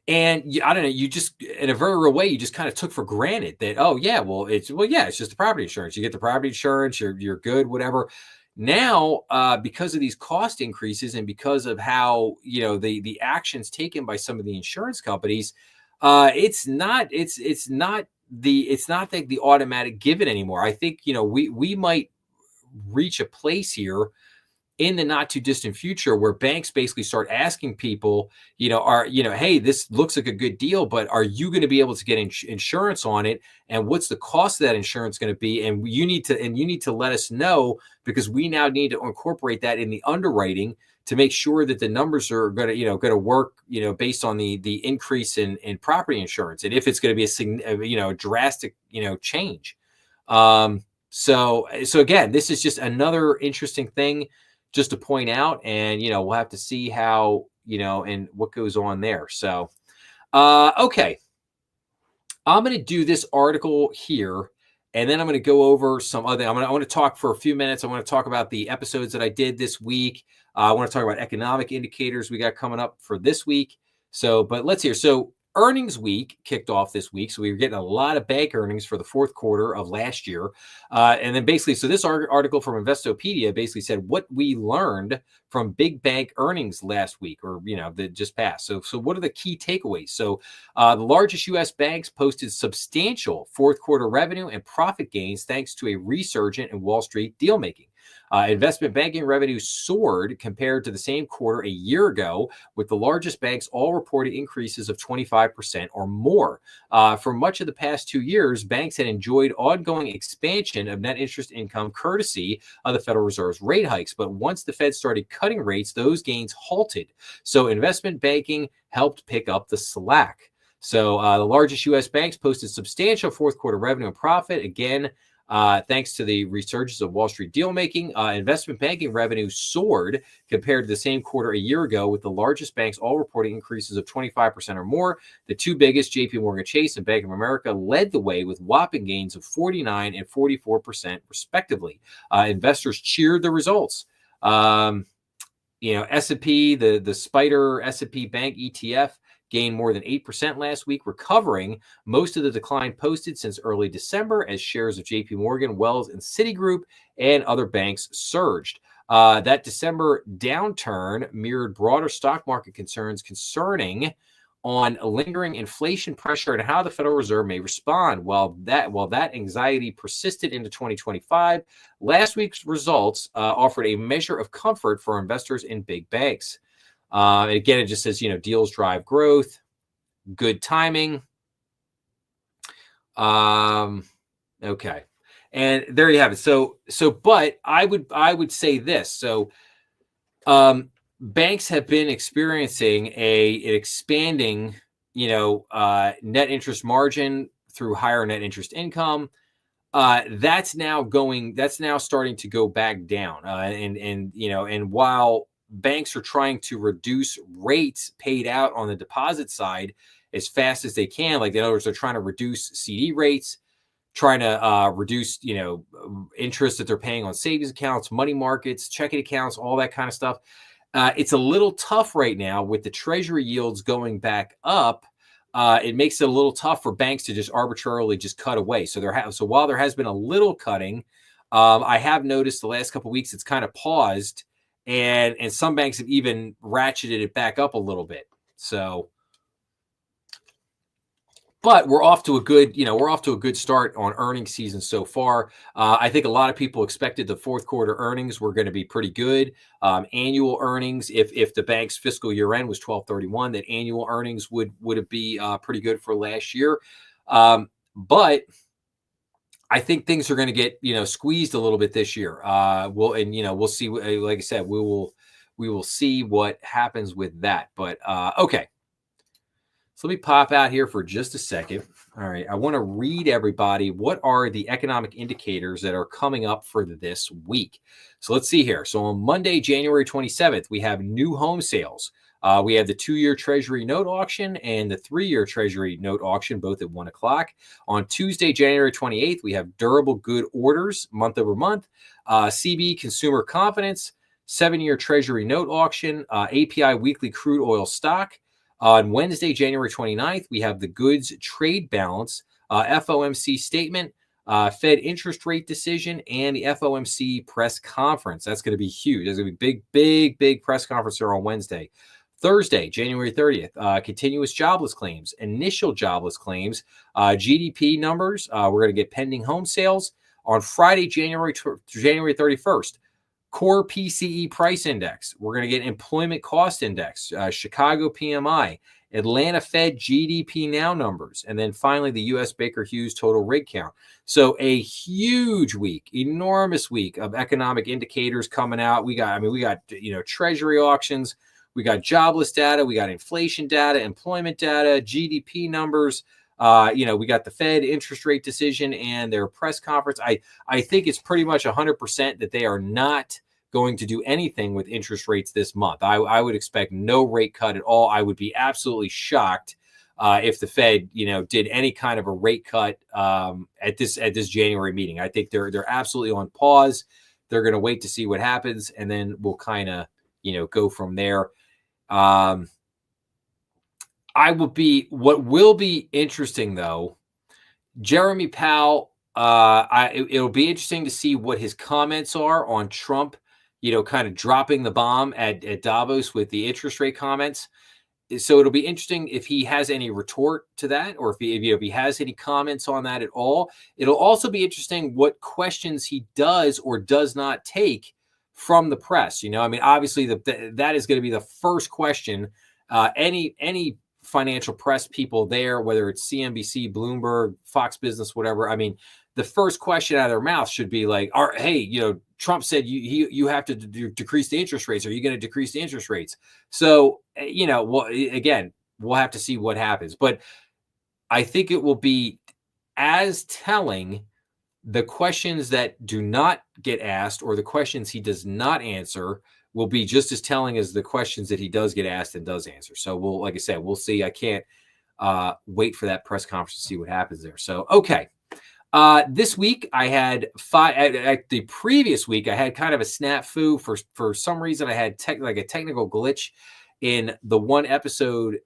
And I don't know, you just, in a very real way, you just kind of took for granted that, it's just the property insurance. You get the property insurance, you're good, whatever. Now, because of these cost increases and because of how, the actions taken by some of the insurance companies, it's not the automatic given anymore. I think, we might reach a place here in the not too distant future where banks basically start asking people, hey, this looks like a good deal, but are you going to be able to get insurance on it? And what's the cost of that insurance going to be? And you need to let us know, because we now need to incorporate that in the underwriting to make sure that the numbers are going to work, based on the increase in property insurance. And if it's going to be a drastic, change. So again, this is just another interesting thing just to point out, and we'll have to see how and what goes on there. So okay, I'm going to do this article here, and then I'm going to go over some other. I want to talk for a few minutes. I want to talk about the episodes that I did this week. I want to talk about economic indicators we got coming up for this week. But let's hear. So earnings week kicked off this week. So we were getting a lot of bank earnings for the fourth quarter of last year. And then basically, so this article from Investopedia basically said what we learned from big bank earnings last week, or, that just passed. So what are the key takeaways? So the largest U.S. banks posted substantial fourth quarter revenue and profit gains thanks to a resurgent in Wall Street deal making. Investment banking revenue soared compared to the same quarter a year ago, with the largest banks all reported increases of 25% or more. For much of the past 2 years, banks had enjoyed ongoing expansion of net interest income courtesy of the Federal Reserve's rate hikes. But once the Fed started cutting rates, those gains halted. So investment banking helped pick up the slack. So the largest U.S. banks posted substantial fourth quarter revenue and profit. Again, thanks to the resurgence of Wall Street deal making, investment banking revenue soared compared to the same quarter a year ago, with the largest banks all reporting increases of 25% or more. The two biggest, JP Morgan Chase and Bank of America, led the way with whopping gains of 49 and 44%, respectively. Investors cheered the results. S&P, the Spider S&P Bank ETF, gained more than 8% last week, recovering most of the decline posted since early December as shares of JP Morgan, Wells, and Citigroup and other banks surged. That December downturn mirrored broader stock market concerns concerning on lingering inflation pressure and how the Federal Reserve may respond. While that anxiety persisted into 2025, last week's results offered a measure of comfort for investors in big banks. Again, it just says, deals drive growth, good timing. Okay. And there you have it. But I would say this. So, banks have been experiencing an expanding, net interest margin through higher net interest income. That's now starting to go back down. And while banks are trying to reduce rates paid out on the deposit side as fast as they can, like in other words, they're trying to reduce CD rates, trying to reduce, interest that they're paying on savings accounts, money markets, checking accounts, all that kind of stuff. It's a little tough right now with the treasury yields going back up. It makes it a little tough for banks to just arbitrarily just cut away. So while there has been a little cutting, I have noticed the last couple of weeks it's kind of paused, and some banks have even ratcheted it back up a little bit. So, but we're off to a good start on earnings season so far. I think a lot of people expected the fourth quarter earnings were going to be pretty good. Annual earnings, if the bank's fiscal year end was 12/31, that annual earnings would be pretty good for last year. But I think things are going to get squeezed a little bit this year. We'll see. Like I said, we will see what happens with that. But okay. So let me pop out here for just a second. All right. I want to read everybody what are the economic indicators that are coming up for this week. So let's see here. So on Monday, January 27th, we have new home sales. We have the 2-year Treasury note auction and the 3-year Treasury note auction, both at 1 o'clock. On Tuesday, January 28th, we have durable good orders month over month, CB consumer confidence, 7-year Treasury note auction, API weekly crude oil stock. On Wednesday, January 29th, we have the goods trade balance, FOMC statement, Fed interest rate decision, and the FOMC press conference. That's going to be huge. There's going to be big press conference here on Wednesday. Thursday, January 30th, continuous jobless claims, initial jobless claims, GDP numbers. We're going to get pending home sales. On Friday, January 31st, core PCE price index. We're going to get employment cost index, Chicago PMI, Atlanta Fed GDP now numbers, and then finally the U.S. Baker Hughes total rig count. So a huge week, enormous week of economic indicators coming out. We got Treasury auctions, we got jobless data, we got inflation data, employment data, GDP numbers. We got the Fed interest rate decision and their press conference. I think it's pretty much 100% that they are not going to do anything with interest rates this month. I would expect no rate cut at all. I would be absolutely shocked if the Fed, did any kind of a rate cut at this January meeting. I think they're absolutely on pause. They're going to wait to see what happens, and then we'll kind of, go from there. What will be interesting though, Jeremy Powell, it'll be interesting to see what his comments are on Trump, kind of dropping the bomb at Davos with the interest rate comments. So it'll be interesting if he has any retort to that, or if he has any comments on that at all. It'll also be interesting what questions he does or does not take from the press. Obviously that is going to be the first question. Any financial press people there, whether it's CNBC, Bloomberg, Fox Business, whatever. The first question out of their mouth should be like, hey, Trump said you have to decrease the interest rates. Are you going to decrease the interest rates? So, again, we'll have to see what happens. But I think it will be as telling. The questions that do not get asked or the questions he does not answer will be just as telling as the questions that he does get asked and does answer. So we'll, like I said, we'll see. I can't wait for that press conference to see what happens there. So, okay. This week I had the previous week I had kind of a snafu for some reason. I had a technical glitch in the one episode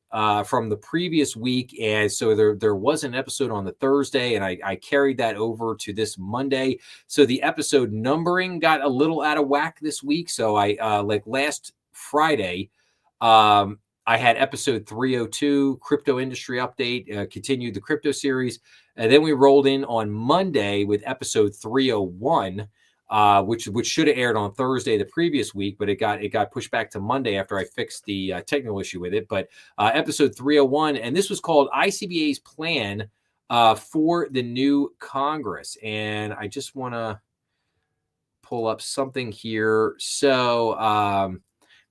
from the previous week, and so there was an episode on the Thursday, and I carried that over to this Monday. So the episode numbering got a little out of whack this week. So I like last Friday. I had episode 302, crypto industry update, continued the crypto series. And then we rolled in on Monday with episode 301, which should have aired on Thursday the previous week, but it got pushed back to Monday after I fixed the technical issue with it. But episode 301, and this was called ICBA's plan for the new Congress. And I just want to pull up something here. So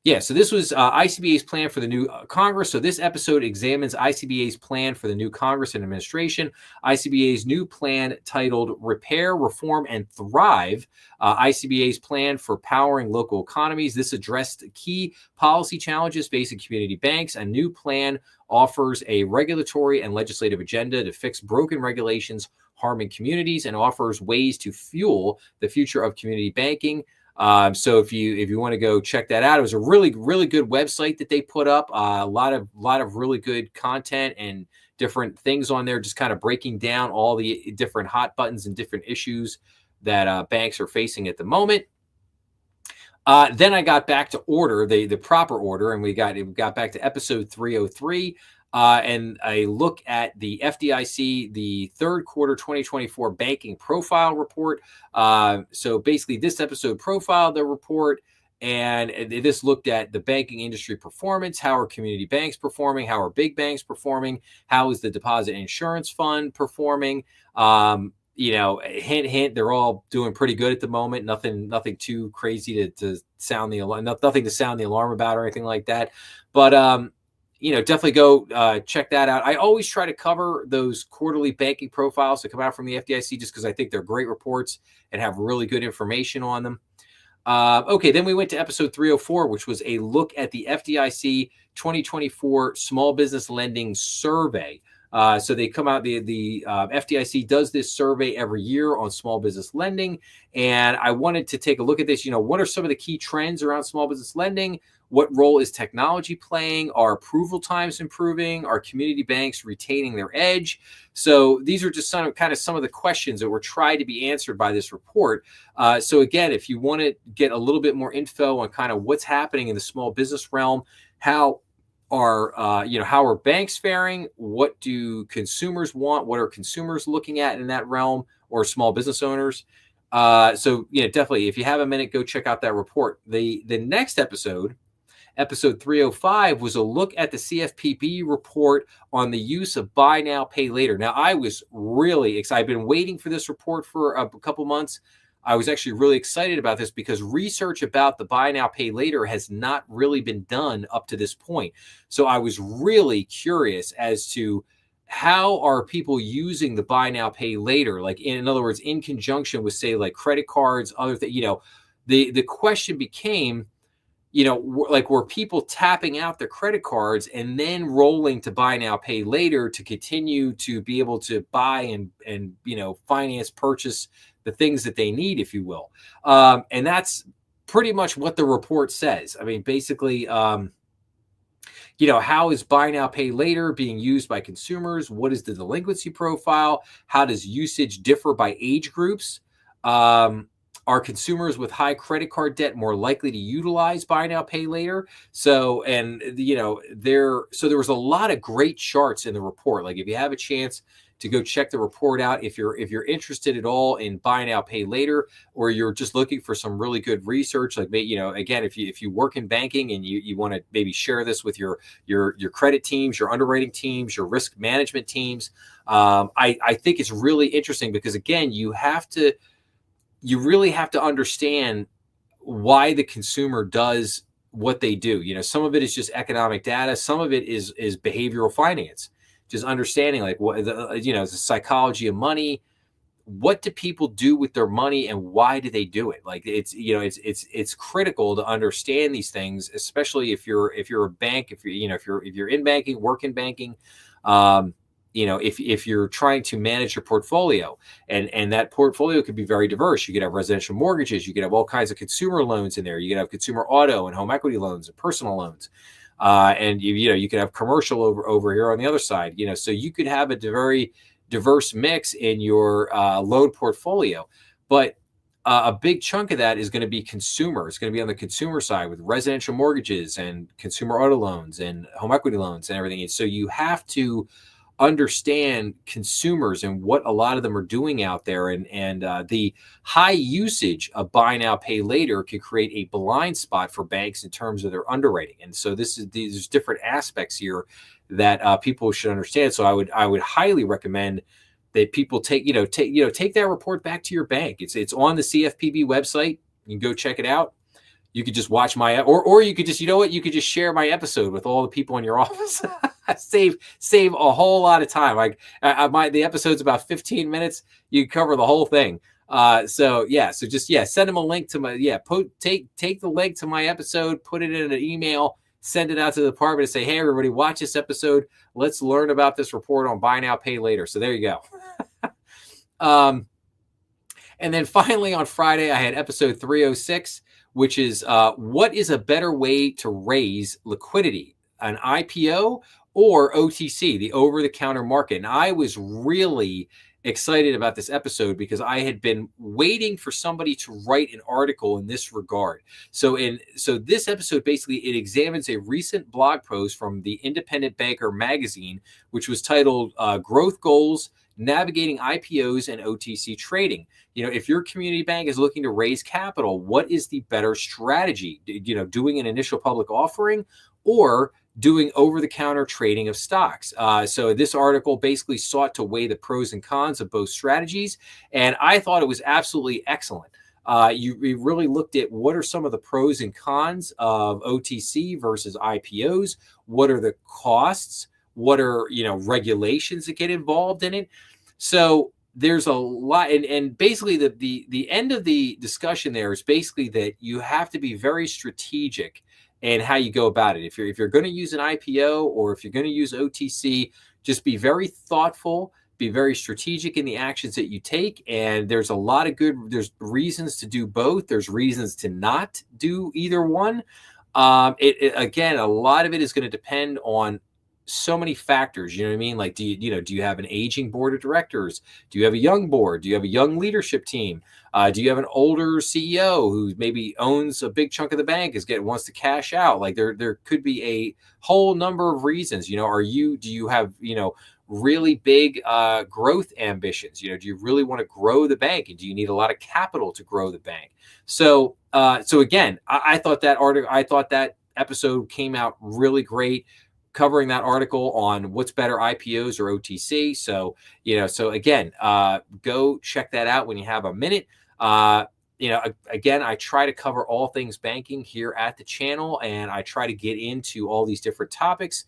yeah, so this was ICBA's plan for the new Congress. So this episode examines ICBA's plan for the new Congress and administration. ICBA's new plan titled Repair, Reform, and Thrive. ICBA's plan for powering local economies. This addressed key policy challenges facing community banks. A new plan offers a regulatory and legislative agenda to fix broken regulations harming communities and offers ways to fuel the future of community banking. So if you want to go check that out, it was a really, really good website that they put up. A lot of really good content and different things on there, just kind of breaking down all the different hot buttons and different issues that banks are facing at the moment. Then I got back to order, the proper order, and we got back to episode 303. And a look at the FDIC, the third quarter 2024 banking profile report. So basically, this episode profiled the report, and this looked at the banking industry performance. How are community banks performing? How are big banks performing? How is the deposit insurance fund performing? Hint, hint, they're all doing pretty good at the moment. Nothing too crazy to sound the alarm, nothing to sound the alarm about or anything like that. But definitely go check that out. I always try to cover those quarterly banking profiles that come out from the FDIC just because I think they're great reports and have really good information on them. Okay, then we went to episode 304, which was a look at the FDIC 2024 Small Business Lending Survey. So they come out, the FDIC does this survey every year on small business lending. And I wanted to take a look at this. What are some of the key trends around small business lending? What role is technology playing? Are approval times improving? Are community banks retaining their edge? So these are just some of the questions that were tried to be answered by this report. So again, if you want to get a little bit more info on kind of what's happening in the small business realm, how are banks faring? What do consumers want? What are consumers looking at in that realm, or small business owners? Definitely, if you have a minute, go check out that report. The next episode 305, was a look at the CFPB report on the use of buy now, pay later. Now, I was really excited. I've been waiting for this report for a couple months. I was actually really excited about this because research about the buy now, pay later has not really been done up to this point. So I was really curious as to how are people using the buy now, pay later, like in other words, in conjunction with, say, like credit cards, other things. The question became, were people tapping out their credit cards and then rolling to buy now, pay later to continue to be able to buy and finance, purchase the things that they need, if you will. And that's pretty much what the report says. I mean, basically, how is buy now, pay later being used by consumers? What is the delinquency profile? How does usage differ by age groups? Are consumers with high credit card debt more likely to utilize buy now, pay later? So there was a lot of great charts in the report. Like, if you have a chance to go check the report out, if you're interested at all in buy now, pay later, or you're just looking for some really good research, like, again, if you work in banking and you want to maybe share this with your credit teams, your underwriting teams, your risk management teams, I think it's really interesting because, again, you really have to understand why the consumer does what they do. Some of it is just economic data. Some of it is behavioral finance. just understanding like what the psychology of money. What do people do with their money and why do they do it? Like it's critical to understand these things, especially if you're a bank, if you're in banking, work in banking, if you're trying to manage your portfolio, and that portfolio could be very diverse. You could have residential mortgages, you could have all kinds of consumer loans in there, you could have consumer auto and home equity loans and personal loans. And you could have commercial over here on the other side, so you could have a very diverse mix in your loan portfolio. But a big chunk of that is going to be consumer. It's going to be on the consumer side with residential mortgages and consumer auto loans and home equity loans and everything. And so you have to understand consumers and what a lot of them are doing out there, and the high usage of buy now pay later can create a blind spot for banks in terms of their underwriting. And so these different aspects here that people should understand. So I would highly recommend that people take that report back to your bank. It's on the CFPB website. You can go check it out. You could just watch or you could just, you could just share my episode with all the people in your office. save a whole lot of time. Like the episode's about 15 minutes. You can cover the whole thing. So just send them a link to my, take the link to my episode, put it in an email, send it out to the department and say, hey, everybody, watch this episode. Let's learn about this report on buy now, pay later. So there you go. And then finally on Friday, I had episode 306, which is what is a better way to raise liquidity, an IPO or OTC, the over-the-counter market. And I was really excited about this episode because I had been waiting for somebody to write an article in this regard. So this episode, basically, it examines a recent blog post from the Independent Banker magazine, which was titled Growth Goals, Navigating IPOs and OTC Trading. If your community bank is looking to raise capital, what is the better strategy? Doing an initial public offering or doing over-the-counter trading of stocks. So this article basically sought to weigh the pros and cons of both strategies, and I thought it was absolutely excellent. You really looked at what are some of the pros and cons of OTC versus IPOs. What are the costs? What are regulations that get involved in it? So there's a lot, and basically the end of the discussion there is basically that you have to be very strategic and how you go about it. If you're going to use an IPO or if you're going to use OTC, just be very thoughtful, be very strategic in the actions that you take. And there's a lot of there's reasons to do both. There's reasons to not do either one. Again, a lot of it is going to depend on so many factors. You know what I mean? Like, do you have an aging board of directors? Do you have a young board? Do you have a young leadership team? Do you have an older CEO who maybe owns a big chunk of the bank, wants to cash out? Like there could be a whole number of reasons. Do you have, really big growth ambitions? Do you really want to grow the bank? And do you need a lot of capital to grow the bank? So again, I thought that episode came out really great, covering that article on what's better, IPOs or OTC. So again, go check that out when you have a minute. Again, I try to cover all things banking here at the channel, and I try to get into all these different topics.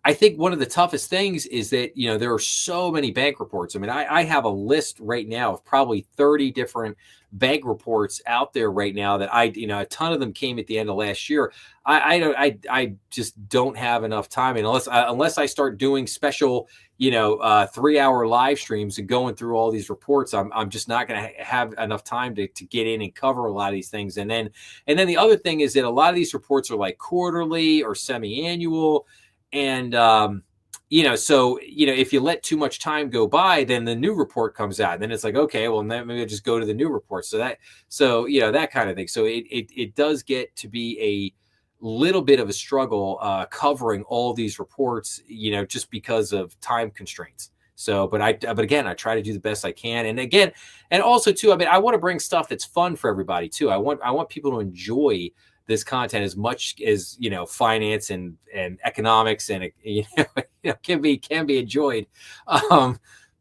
I think one of the toughest things is that, there are so many bank reports. I mean, I have a list right now of probably 30 different bank reports out there right now that a ton of them came at the end of last year. I just don't have enough time. And unless I start doing special, 3-hour live streams and going through all these reports, I'm just not going to have enough time to get in and cover a lot of these things. And then the other thing is that a lot of these reports are like quarterly or semi-annual. And, if you let too much time go by, then the new report comes out, and then it's like, okay, well, then maybe I'll just go to the new report. So that kind of thing. So it does get to be a little bit of a struggle, covering all these reports, just because of time constraints. So, but again, I try to do the best I can. And also too, I mean, I want to bring stuff that's fun for everybody too. I want people to enjoy this content as much as, finance and economics and, can be enjoyed.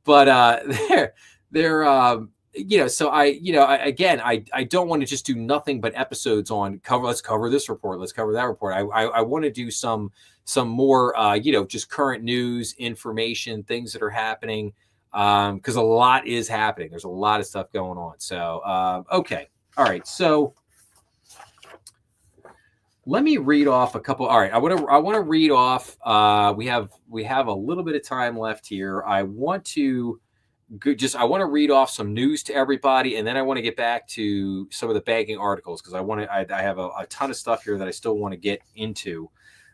But they're so I don't want to just do nothing but episodes on let's cover this report, let's cover that report. I want to do some more, just current news, information, things that are happening, because a lot is happening. There's a lot of stuff going on. So, okay. All right. So let me read off a couple. All right. I want to read off, we have a little bit of time left here. I want to read off some news to everybody, and then I want to get back to some of the banking articles, because I have a ton of stuff here that I still want to get into.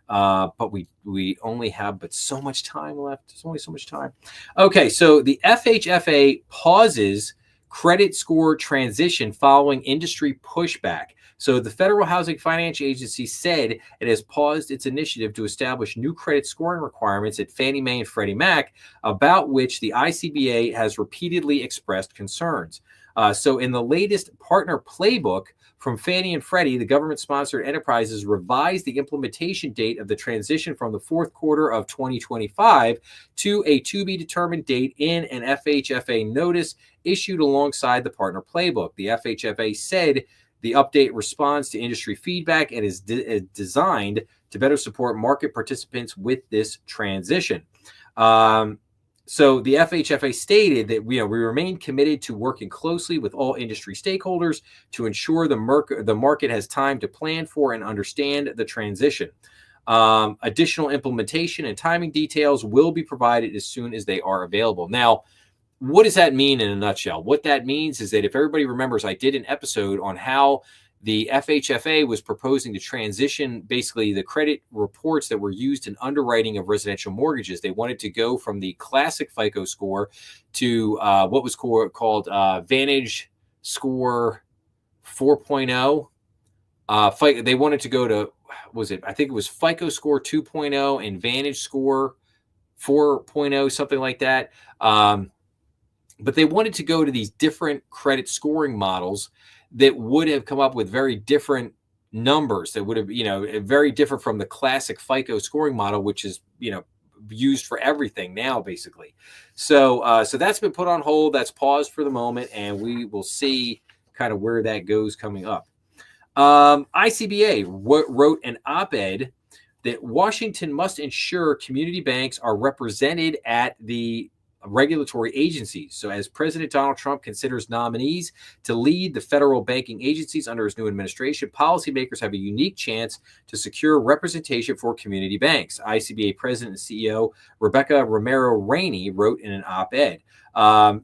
But we only have so much time left. There's only so much time. Okay, so the FHFA pauses credit score transition following industry pushback. So the Federal Housing Finance Agency said it has paused its initiative to establish new credit scoring requirements at Fannie Mae and Freddie Mac, about which the ICBA has repeatedly expressed concerns. So in the latest partner playbook from Fannie and Freddie, the government-sponsored enterprises revised the implementation date of the transition from the fourth quarter of 2025 to a to-be-determined date in an FHFA notice issued alongside the partner playbook. The FHFA said the update responds to industry feedback and is designed to better support market participants with this transition. So the FHFA stated that we remain committed to working closely with all industry stakeholders to ensure the market has time to plan for and understand the transition. Additional implementation and timing details will be provided as soon as they are available. Now, what does that mean in a nutshell? What that means is that, if everybody remembers, I did an episode on how the FHFA was proposing to transition basically the credit reports that were used in underwriting of residential mortgages. They wanted to go from the classic FICO score to what was called Vantage Score 4.0. They wanted to go to, I think it was FICO Score 2.0 and Vantage Score 4.0, something like that. But they wanted to go to these different credit scoring models that would have come up with very different numbers, that would have, very different from the classic FICO scoring model, which is, used for everything now, basically. So that's been put on hold. That's paused for the moment, and we will see kind of where that goes coming up. ICBA wrote an op-ed that Washington must ensure community banks are represented at the regulatory agencies. So as President Donald Trump considers nominees to lead the federal banking agencies under his new administration, policymakers have a unique chance to secure representation for community banks. ICBA President and CEO Rebecca Romero Rainey wrote in an op-ed.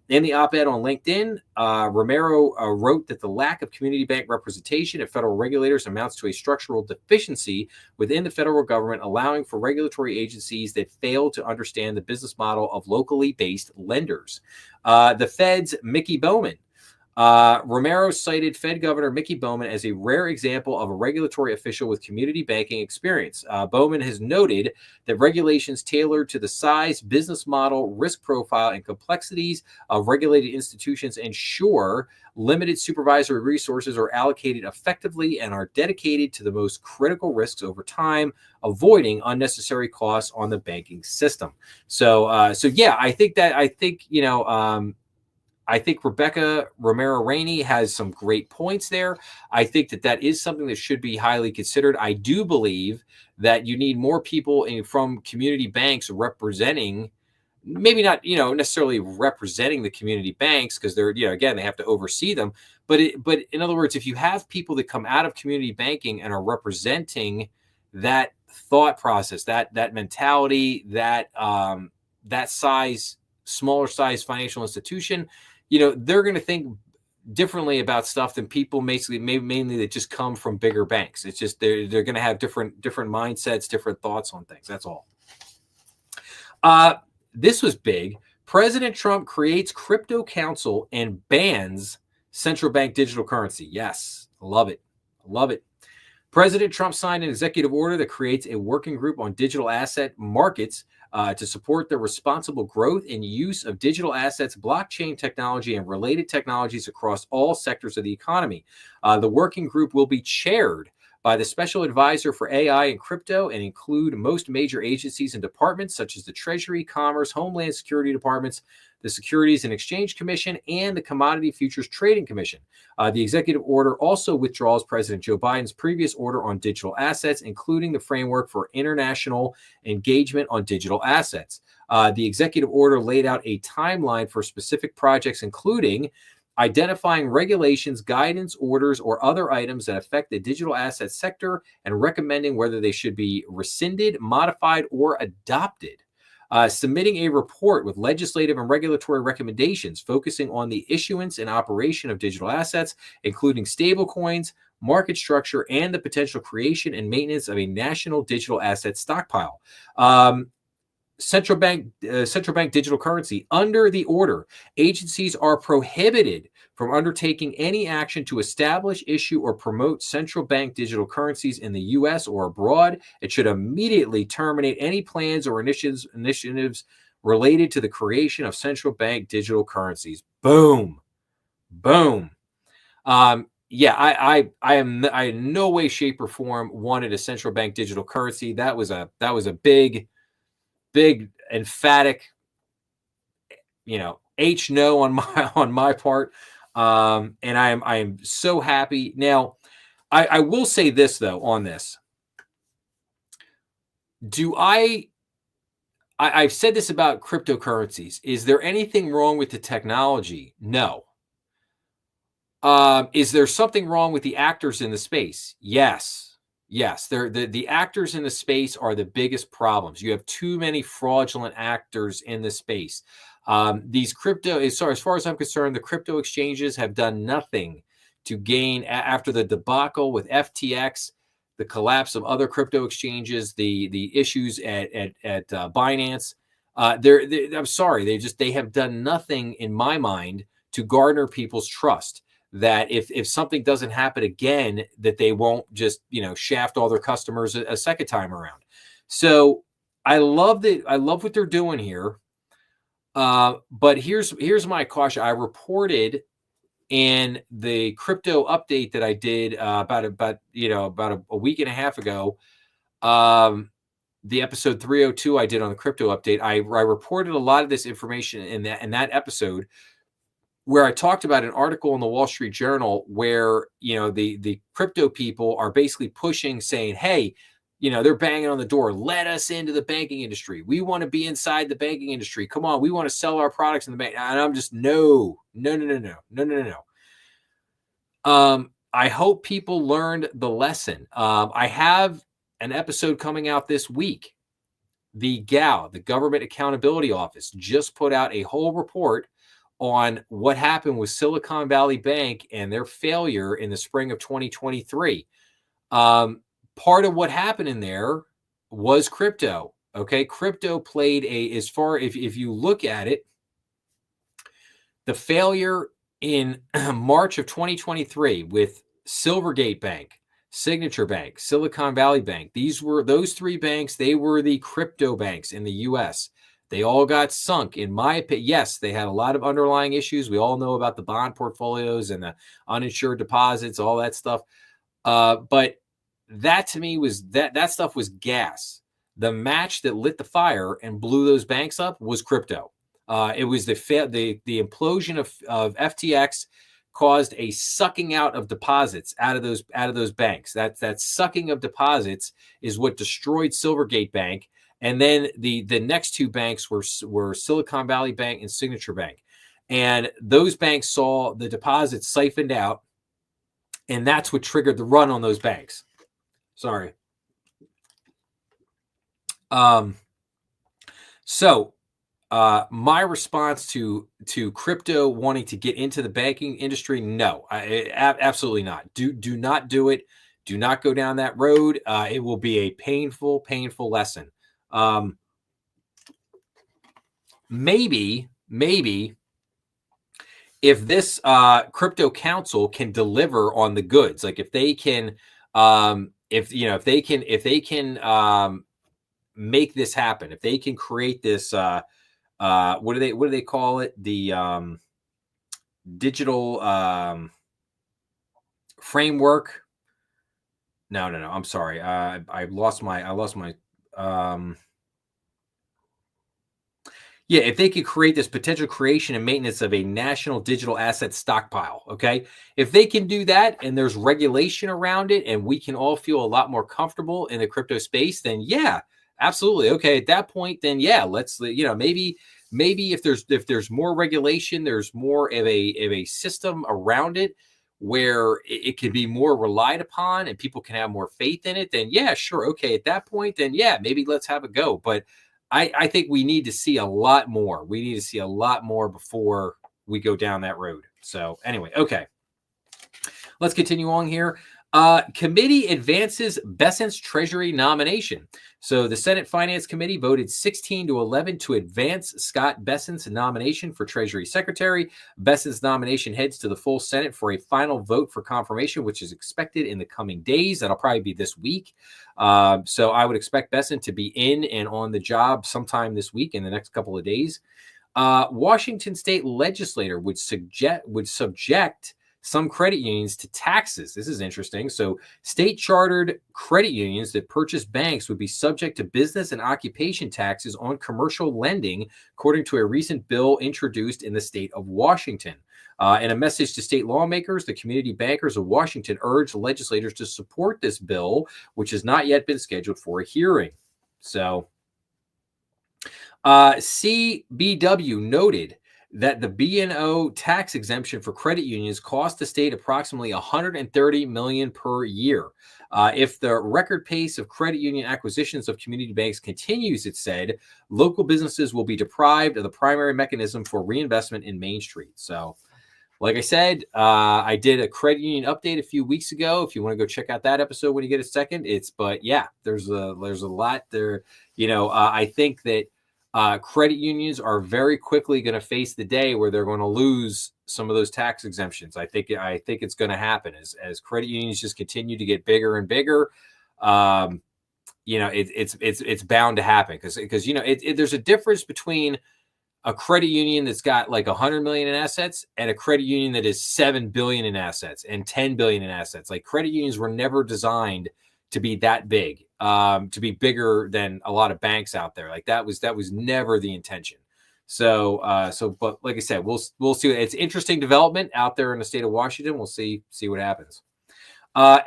In the op-ed on LinkedIn, Romero wrote that the lack of community bank representation at federal regulators amounts to a structural deficiency within the federal government, allowing for regulatory agencies that fail to understand the business model of locally based lenders. The Fed's Mickey Bowman. Romero cited Fed Governor Mickey Bowman as a rare example of a regulatory official with community banking experience. Bowman has noted that regulations tailored to the size, business model, risk profile, and complexities of regulated institutions ensure limited supervisory resources are allocated effectively and are dedicated to the most critical risks over time, avoiding unnecessary costs on the banking system. I think Rebecca Romero Rainey has some great points there. I think that is something that should be highly considered. I do believe that you need more people from community banks representing, maybe not, necessarily representing the community banks, because they're, again, they have to oversee them. But in other words, if you have people that come out of community banking and are representing that thought process, that mentality, that size, smaller size financial institution, they're going to think differently about stuff than people mainly that just come from bigger banks. It's just they're going to have different mindsets, different thoughts on things. That's all. This was big. President Trump creates crypto council and bans central bank digital currency. Yes, love it. Love it. President Trump signed an executive order that creates a working group on digital asset markets to support the responsible growth and use of digital assets, blockchain technology, and related technologies across all sectors of the economy. The working group will be chaired by the Special Advisor for AI and Crypto and include most major agencies and departments such as the Treasury, Commerce, Homeland Security Departments, the Securities and Exchange Commission, and the Commodity Futures Trading Commission. The executive order also withdraws President Joe Biden's previous order on digital assets, including the framework for international engagement on digital assets. The executive order laid out a timeline for specific projects, including identifying regulations, guidance, orders, or other items that affect the digital asset sector and recommending whether they should be rescinded, modified, or adopted. Submitting a report with legislative and regulatory recommendations focusing on the issuance and operation of digital assets, including stablecoins, market structure, and the potential creation and maintenance of a national digital asset stockpile. Central bank digital currency. Under the order, agencies are prohibited from undertaking any action to establish, issue, or promote central bank digital currencies in the U.S. or abroad. It should immediately terminate any plans or initiatives related to the creation of central bank digital currencies. Boom. Boom. Yeah, I in no way, shape, or form wanted a central bank digital currency. That was a big emphatic, no on my part. And I am so happy. Now, I will say this though on this. I've said this about cryptocurrencies. Is there anything wrong with the technology? No. Is there something wrong with the actors in the space? Yes. The actors in the space are the biggest problems. You have too many fraudulent actors in the space. These crypto, as far as I'm concerned, the crypto exchanges have done nothing to gain after the debacle with FTX, the collapse of other crypto exchanges, the issues at Binance. I'm sorry, they have done nothing in my mind to garner people's trust. That if something doesn't happen again, that they won't just shaft all their customers a second time around. So I love what they're doing here. But here's my caution. I reported in the crypto update that I did about a week and a half ago. The episode 302 I did on the crypto update. I reported a lot of this information in that episode, where I talked about an article in the Wall Street Journal where, the crypto people are basically pushing, saying, hey, they're banging on the door. Let us into the banking industry. We want to be inside the banking industry. Come on. We want to sell our products in the bank. And I'm just, no. I hope people learned the lesson. I have an episode coming out this week. The GAO, the Government Accountability Office, just put out a whole report on what happened with Silicon Valley Bank and their failure in the spring of 2023. Part of what happened in there was crypto. Okay, crypto played if you look at it, the failure in March of 2023 with Silvergate Bank, Signature Bank, Silicon Valley Bank. Those three banks. They were the crypto banks in the U.S. They all got sunk, in my opinion. Yes, they had a lot of underlying issues. We all know about the bond portfolios and the uninsured deposits, all that stuff. But that to me was that stuff was gas. The match that lit the fire and blew those banks up was crypto. It was the implosion of FTX caused a sucking out of deposits out of those banks. That sucking of deposits is what destroyed Silvergate Bank. And then the next two banks were Silicon Valley Bank and Signature Bank. And those banks saw the deposits siphoned out, and that's what triggered the run on those banks. Sorry. So my response to crypto wanting to get into the banking industry, no, absolutely not. Do not do it. Do not go down that road. It will be a painful lesson. Maybe if this crypto council can deliver on the goods, like if they can, if they can make this happen, if they can create this, what do they call it? The digital framework. No. I'm sorry. I lost my. Yeah, if they could create this potential creation and maintenance of a national digital asset stockpile, okay? If they can do that and there's regulation around it and we can all feel a lot more comfortable in the crypto space, then yeah, absolutely. Okay, at that point, then yeah, let's maybe if there's more regulation, there's more of a system around it where it can be more relied upon and people can have more faith in it, then yeah, sure. Okay, at that point, then yeah, maybe let's have a go. But I think we need to see a lot more. We need to see a lot more before we go down that road. So anyway, okay, let's continue on here. Committee advances Bessent's Treasury nomination. So the Senate Finance Committee voted 16-11 to advance Scott Bessent's nomination for Treasury Secretary. Bessent's nomination heads to the full Senate for a final vote for confirmation, which is expected in the coming days. That'll probably be this week. So I would expect Bessent to be in and on the job sometime this week in the next couple of days. Washington state legislator would subject some credit unions to taxes. This is interesting. So state chartered credit unions that purchase banks would be subject to business and occupation taxes on commercial lending, according to a recent bill introduced in the state of Washington. In a message to state lawmakers, the community bankers of Washington urged legislators to support this bill, which has not yet been scheduled for a hearing. So CBW noted that the B&O tax exemption for credit unions cost the state approximately $130 million per year. If the record pace of credit union acquisitions of community banks continues, it said, local businesses will be deprived of the primary mechanism for reinvestment in Main Street. So, like I said, I did a credit union update a few weeks ago. If you want to go check out that episode when you get a second, but yeah, there's a lot there. I think that credit unions are very quickly going to face the day where they're going to lose some of those tax exemptions. I think it's going to happen as credit unions just continue to get bigger and bigger. It's bound to happen because there's a difference between a credit union that's got like 100 million in assets and a credit union that is 7 billion in assets and 10 billion in assets. Like credit unions were never designed to be that big, to be bigger than a lot of banks out there. Like that was never the intention. So, but like I said, we'll see. It's interesting development out there in the state of Washington. We'll see what happens.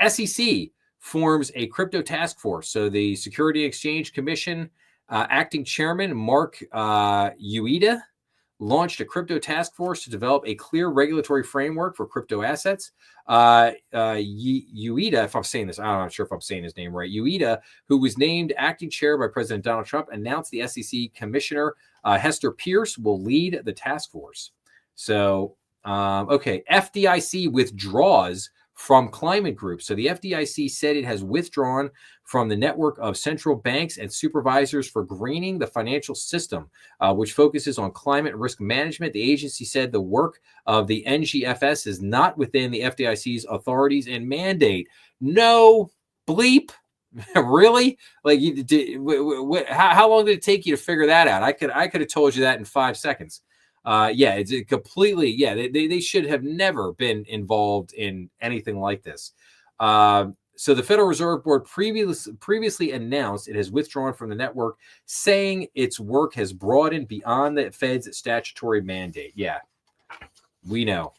SEC forms a crypto task force. So the Security and Exchange Commission acting chairman Mark Ueda launched a crypto task force to develop a clear regulatory framework for crypto assets. Ueda, if I'm saying this, I'm not sure if I'm saying his name right. Ueda, who was named acting chair by President Donald Trump, announced the SEC Commissioner Hester Pierce will lead the task force. So, okay, FDIC withdraws from climate groups. So the FDIC said it has withdrawn from the network of central banks and supervisors for greening the financial system, which focuses on climate risk management. The agency said the work of the NGFS is not within the FDIC's authorities and mandate. No bleep. Really? Like how long did it take you to figure that out? I could have told you that in 5 seconds. It's completely, they should have never been involved in anything like this. So the Federal Reserve Board previously announced it has withdrawn from the network, saying its work has broadened beyond the Fed's statutory mandate. Yeah, we know.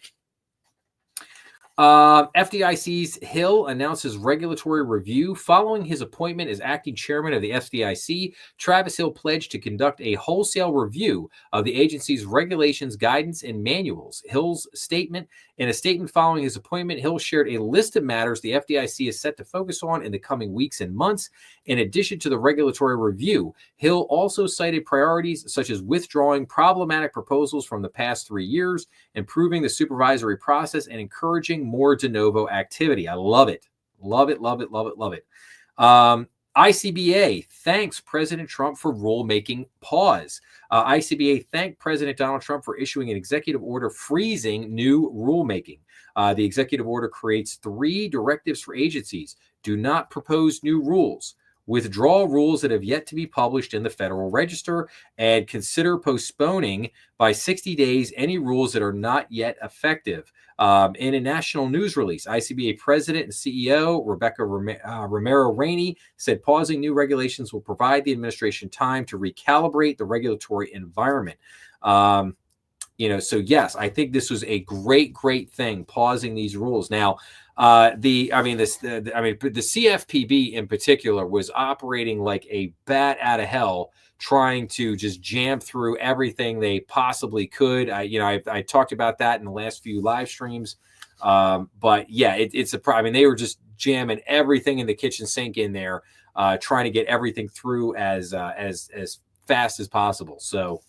FDIC's Hill announces regulatory review. Following his appointment as acting chairman of the FDIC, Travis Hill pledged to conduct a wholesale review of the agency's regulations, guidance, and manuals. In a statement following his appointment, Hill shared a list of matters the FDIC is set to focus on in the coming weeks and months. In addition to the regulatory review, Hill also cited priorities such as withdrawing problematic proposals from the past 3 years, improving the supervisory process, and encouraging more de novo activity. I love it. Love it, love it, love it, love it. ICBA thanks President Trump for rulemaking pause. ICBA thanked President Donald Trump for issuing an executive order freezing new rulemaking. The executive order creates 3 directives for agencies. Do not propose new rules. withdraw rules that have yet to be published in the Federal Register, and consider postponing by 60 days any rules that are not yet effective. In a national news release, ICBA President and CEO Rebecca Romero Rainey said pausing new regulations will provide the administration time to recalibrate the regulatory environment. So yes, I think this was a great thing, pausing these rules. Now, the CFPB in particular was operating like a bat out of hell, trying to just jam through everything they possibly could. I talked about that in the last few live streams. But yeah, it's a problem. I mean, they were just jamming everything in the kitchen sink in there, trying to get everything through as fast as possible. So,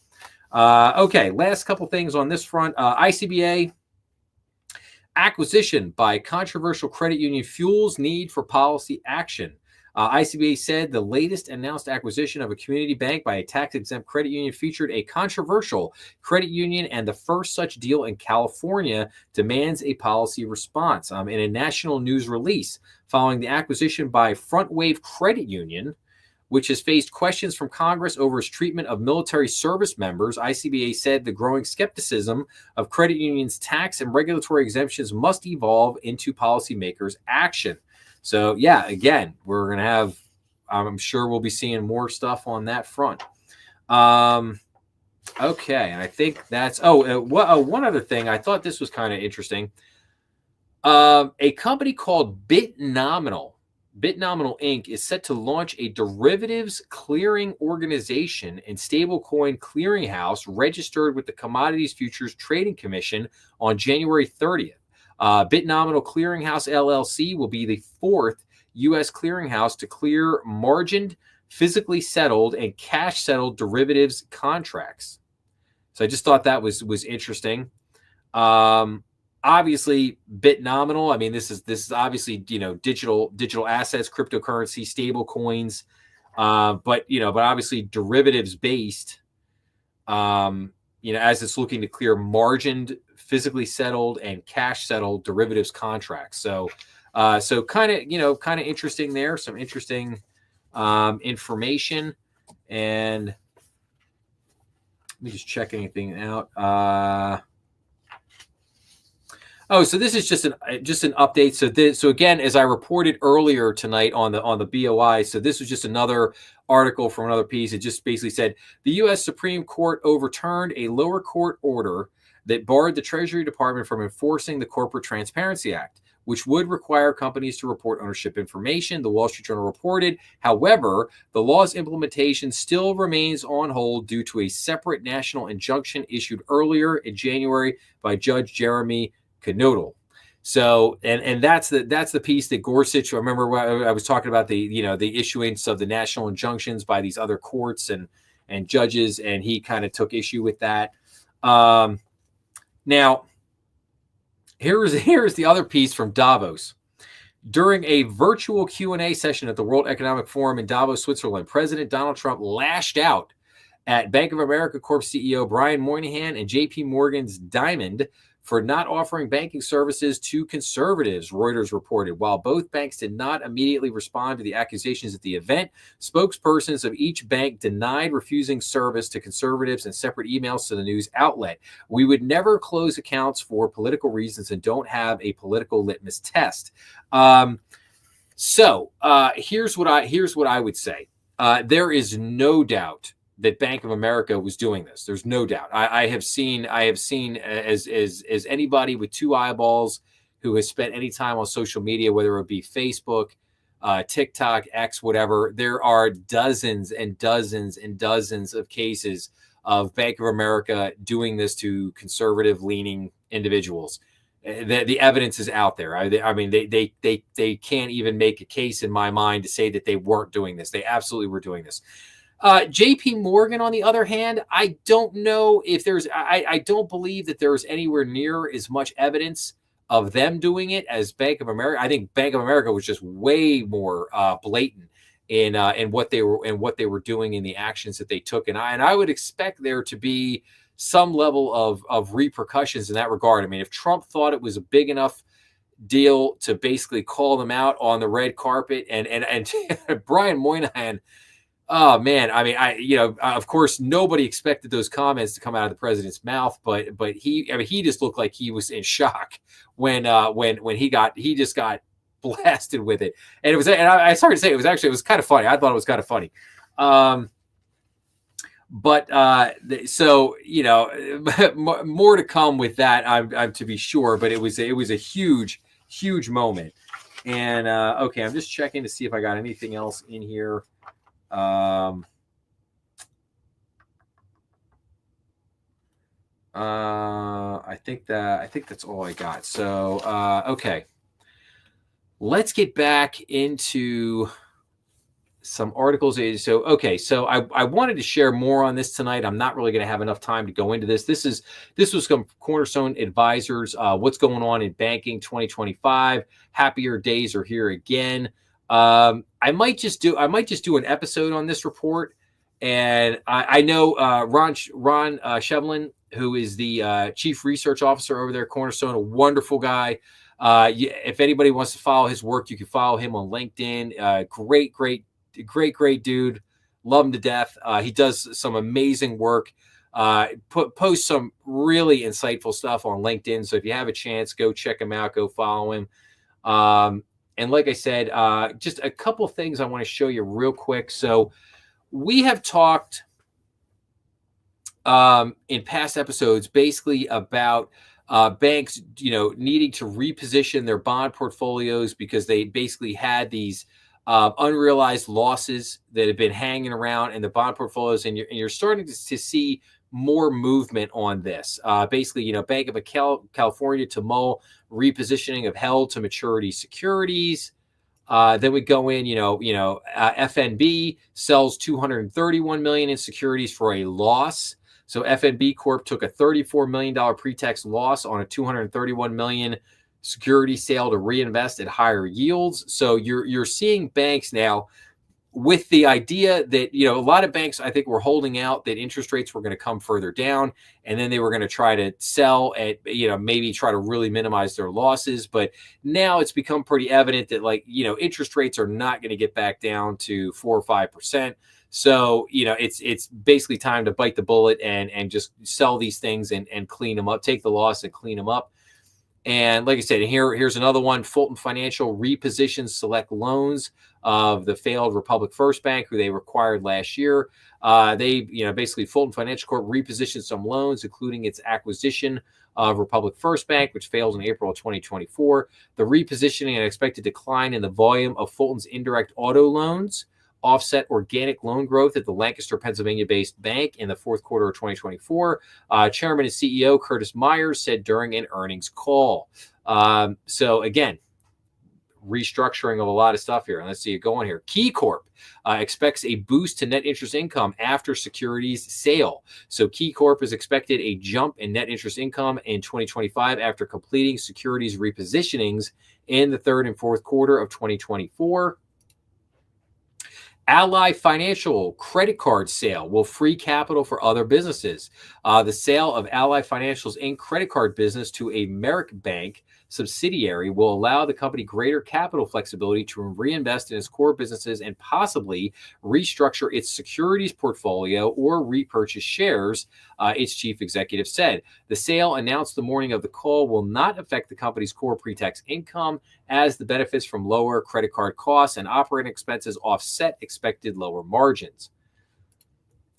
okay, last couple things on this front. ICBA acquisition by controversial credit union fuels need for policy action. ICBA said the latest announced acquisition of a community bank by a tax-exempt credit union featured a controversial credit union, and the first such deal in California demands a policy response. In a national news release following the acquisition by Front Wave Credit Union, which has faced questions from Congress over its treatment of military service members, ICBA said the growing skepticism of credit unions' tax and regulatory exemptions must evolve into policymakers' action. So, yeah, again, we're going to have, I'm sure we'll be seeing more stuff on that front. Okay, and I think that's, one other thing. I thought this was kind of interesting. A company called BitNominal Inc. is set to launch a derivatives clearing organization and stablecoin clearinghouse registered with the Commodities Futures Trading Commission on January 30th. BitNominal Clearinghouse LLC will be the fourth U.S. clearinghouse to clear margined, physically settled, and cash-settled derivatives contracts. So I just thought that was interesting. Obviously, BitNominal. I mean, this is obviously digital assets, cryptocurrency, stable coins, but obviously derivatives based. As it's looking to clear margined, physically settled, and cash settled derivatives contracts. So kind of interesting there. Some interesting information, and let me just check anything out. So this is just an update. So again, as I reported earlier tonight on the BOI, so this was just another article from another piece. It just basically said the U.S. Supreme Court overturned a lower court order that barred the Treasury Department from enforcing the Corporate Transparency Act, which would require companies to report ownership information, the Wall Street Journal reported. However, the law's implementation still remains on hold due to a separate national injunction issued earlier in January by Judge Jeremy Knodel. So, and that's the piece that Gorsuch. I remember I was talking about the issuance of the national injunctions by these other courts and judges, and he kind of took issue with that. Now, here's the other piece from Davos. During a virtual Q&A session at the World Economic Forum in Davos, Switzerland, President Donald Trump lashed out at Bank of America Corp. CEO Brian Moynihan and J.P. Morgan's Diamond for not offering banking services to conservatives, Reuters reported. While both banks did not immediately respond to the accusations at the event, spokespersons of each bank denied refusing service to conservatives in separate emails to the news outlet. We would never close accounts for political reasons and don't have a political litmus test. So here's what I would say. There is no doubt that Bank of America was doing this. There's no doubt. I have seen as anybody with two eyeballs who has spent any time on social media, whether it be Facebook, TikTok, X, whatever, there are dozens and dozens and dozens of cases of Bank of America doing this to conservative leaning individuals. The evidence is out there. I mean, they can't even make a case in my mind to say that they weren't doing this. They absolutely were doing this. J.P. Morgan, on the other hand, I don't know if I don't believe that there's anywhere near as much evidence of them doing it as Bank of America. I think Bank of America was just way more blatant in what they were doing in the actions that they took, and I would expect there to be some level of repercussions in that regard. I mean, if Trump thought it was a big enough deal to basically call them out on the red carpet. And Brian Moynihan, oh man, I mean, of course, nobody expected those comments to come out of the president's mouth, but he just looked like he was in shock when he just got blasted with it. And I started to say it was kind of funny. I thought it was kind of funny. So more to come with that, I'm to be sure. But it was a huge moment. And okay, I'm just checking to see if I got anything else in here. I think that's all I got. So okay, let's get back into some articles. So I wanted to share more on this tonight. I'm not really going to have enough time to go into this. This was from Cornerstone Advisors. What's going on in banking 2025? Happier days are here again. I might just do an episode on this report. And I know Ron Shevlin, who is the chief research officer over there at Cornerstone, a wonderful guy. If anybody wants to follow his work, you can follow him on LinkedIn. Great dude. Love him to death. He does some amazing work. Posts some really insightful stuff on LinkedIn. So if you have a chance, go check him out. Go follow him. And like I said, just a couple things I want to show you real quick. So we have talked in past episodes basically about banks, needing to reposition their bond portfolios because they basically had these unrealized losses that have been hanging around in the bond portfolios, and you're starting to see more movement on this. Basically, Bank of California to mull repositioning of held to maturity securities. Then we go in, FNB sells $231 million in securities for a loss. So FNB Corp took a $34 million pre-tax loss on a $231 million security sale to reinvest at higher yields. So you're seeing banks now with the idea that, a lot of banks, I think, were holding out that interest rates were going to come further down, and then they were going to try to sell at, maybe try to really minimize their losses. But now it's become pretty evident that, interest rates are not going to get back down to 4 or 5%. So, it's basically time to bite the bullet and just sell these things and clean them up, take the loss and clean them up. And like I said, here's another one. Fulton Financial repositions select loans of the failed Republic First Bank, who they acquired last year. Basically Fulton Financial Corp repositioned some loans, including its acquisition of Republic First Bank, which failed in April of 2024. The repositioning and expected decline in the volume of Fulton's indirect auto loans offset organic loan growth at the Lancaster, Pennsylvania-based bank in the fourth quarter of 2024. Chairman and CEO Curtis Myers said during an earnings call. So again, restructuring of a lot of stuff here. And let's see it going here. Key Corp expects a boost to net interest income after securities sale. So Key Corp is expected a jump in net interest income in 2025 after completing securities repositionings in the third and fourth quarter of 2024. Ally Financial credit card sale will free capital for other businesses. The sale of Ally Financial's credit card business to a Merrick Bank subsidiary will allow the company greater capital flexibility to reinvest in its core businesses and possibly restructure its securities portfolio or repurchase shares, its chief executive said. The sale, announced the morning of the call, will not affect the company's core pre-tax income, as the benefits from lower credit card costs and operating expenses offset expected lower margins.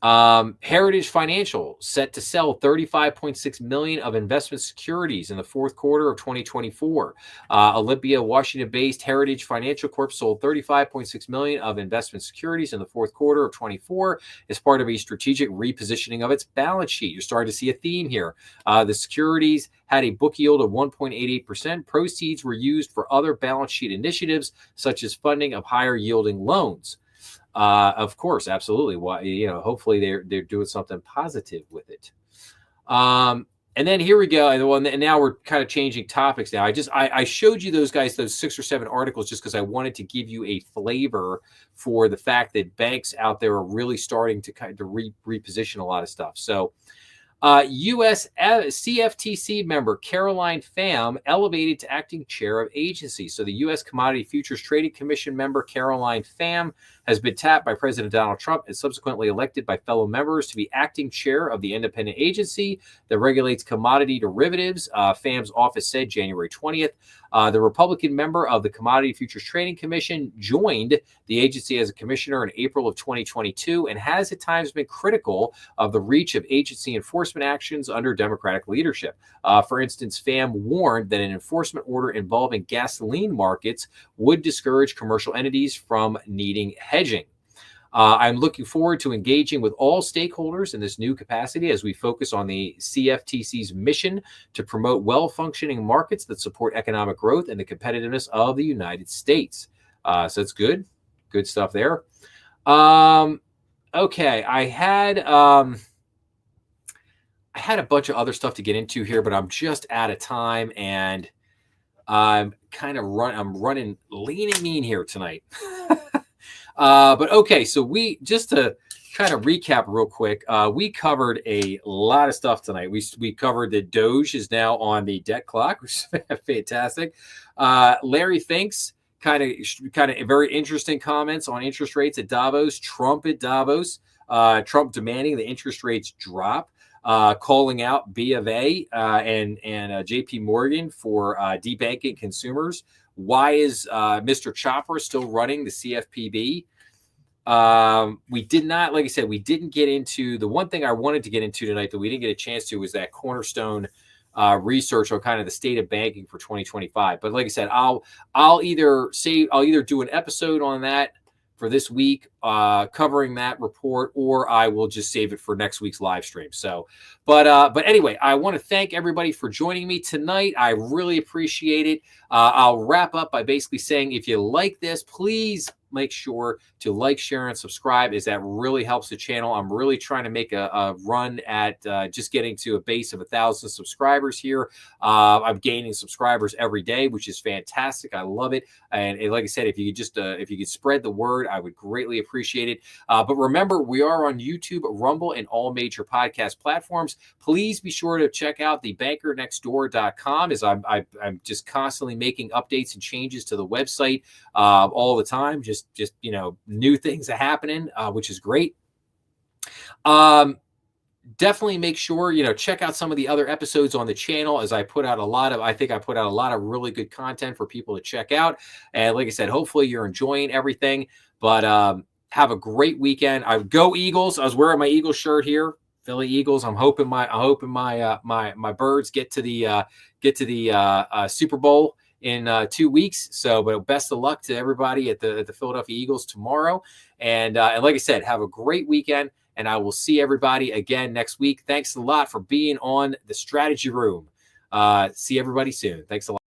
Heritage Financial set to sell $35.6 million of investment securities in the fourth quarter of 2024. Olympia, Washington-based Heritage Financial Corp sold $35.6 million of investment securities in the fourth quarter of 24 as part of a strategic repositioning of its balance sheet. You're starting to see a theme here. The securities had a book yield of 1.88%. Proceeds were used for other balance sheet initiatives, such as funding of higher yielding loans. Of course, absolutely. Hopefully they're doing something positive with it. And then here we go. And now we're kind of changing topics now. I showed you those 6 or 7 articles just because I wanted to give you a flavor for the fact that banks out there are really starting to kind of reposition a lot of stuff. So U.S. CFTC member Caroline Pham elevated to acting chair of agency. So the U.S. Commodity Futures Trading Commission member Caroline Pham has been tapped by President Donald Trump and subsequently elected by fellow members to be acting chair of the independent agency that regulates commodity derivatives. Pham's office said January 20th. The Republican member of the Commodity Futures Trading Commission joined the agency as a commissioner in April of 2022 and has at times been critical of the reach of agency enforcement actions under Democratic leadership. For instance, Pham warned that an enforcement order involving gasoline markets would discourage commercial entities from needing hedging. I'm looking forward to engaging with all stakeholders in this new capacity as we focus on the CFTC's mission to promote well-functioning markets that support economic growth and the competitiveness of the United States. So it's good stuff there. Okay, I had a bunch of other stuff to get into here, but I'm just out of time, and I'm running lean and mean here tonight. But okay, so just to kind of recap real quick, we covered a lot of stuff tonight. We covered that Doge is now on the debt clock, which is fantastic. Larry Finks, kind of very interesting comments on interest rates at Davos. Trump at Davos. Trump demanding the interest rates drop. Calling out B of A and JP Morgan for debanking consumers. Why is Mr. Chopper still running the CFPB? We did not, like I said, we didn't get into the one thing I wanted to get into tonight that we didn't get a chance to was that cornerstone research on kind of the state of banking for 2025. But like I said, I'll either do an episode on that for this week, covering that report, or I will just save it for next week's live stream. So, but anyway, I want to thank everybody for joining me tonight. I really appreciate it. I'll wrap up by basically saying, if you like this, please make sure to like, share, and subscribe, as that really helps the channel. I'm really trying to make a run at just getting to a base of 1,000 subscribers here. I'm gaining subscribers every day, which is fantastic. I love it. And like I said, if you could spread the word, I would greatly appreciate it. But remember, we are on YouTube, Rumble, and all major podcast platforms. Please be sure to check out the bankernextdoor.com, as I'm just constantly making updates and changes to the website all the time. Just new things are happening, which is great. Definitely make sure, check out some of the other episodes on the channel, as I put out a lot of really good content for people to check out. And like I said, hopefully you're enjoying everything, but have a great weekend. Go Eagles. I was wearing my Eagles shirt here, Philly Eagles. I'm hoping my birds get to the Super Bowl in 2 weeks. So, but best of luck to everybody at the Philadelphia Eagles tomorrow. And like I said, have a great weekend, and I will see everybody again next week. Thanks a lot for being on the Strategy Room. See everybody soon. Thanks a lot.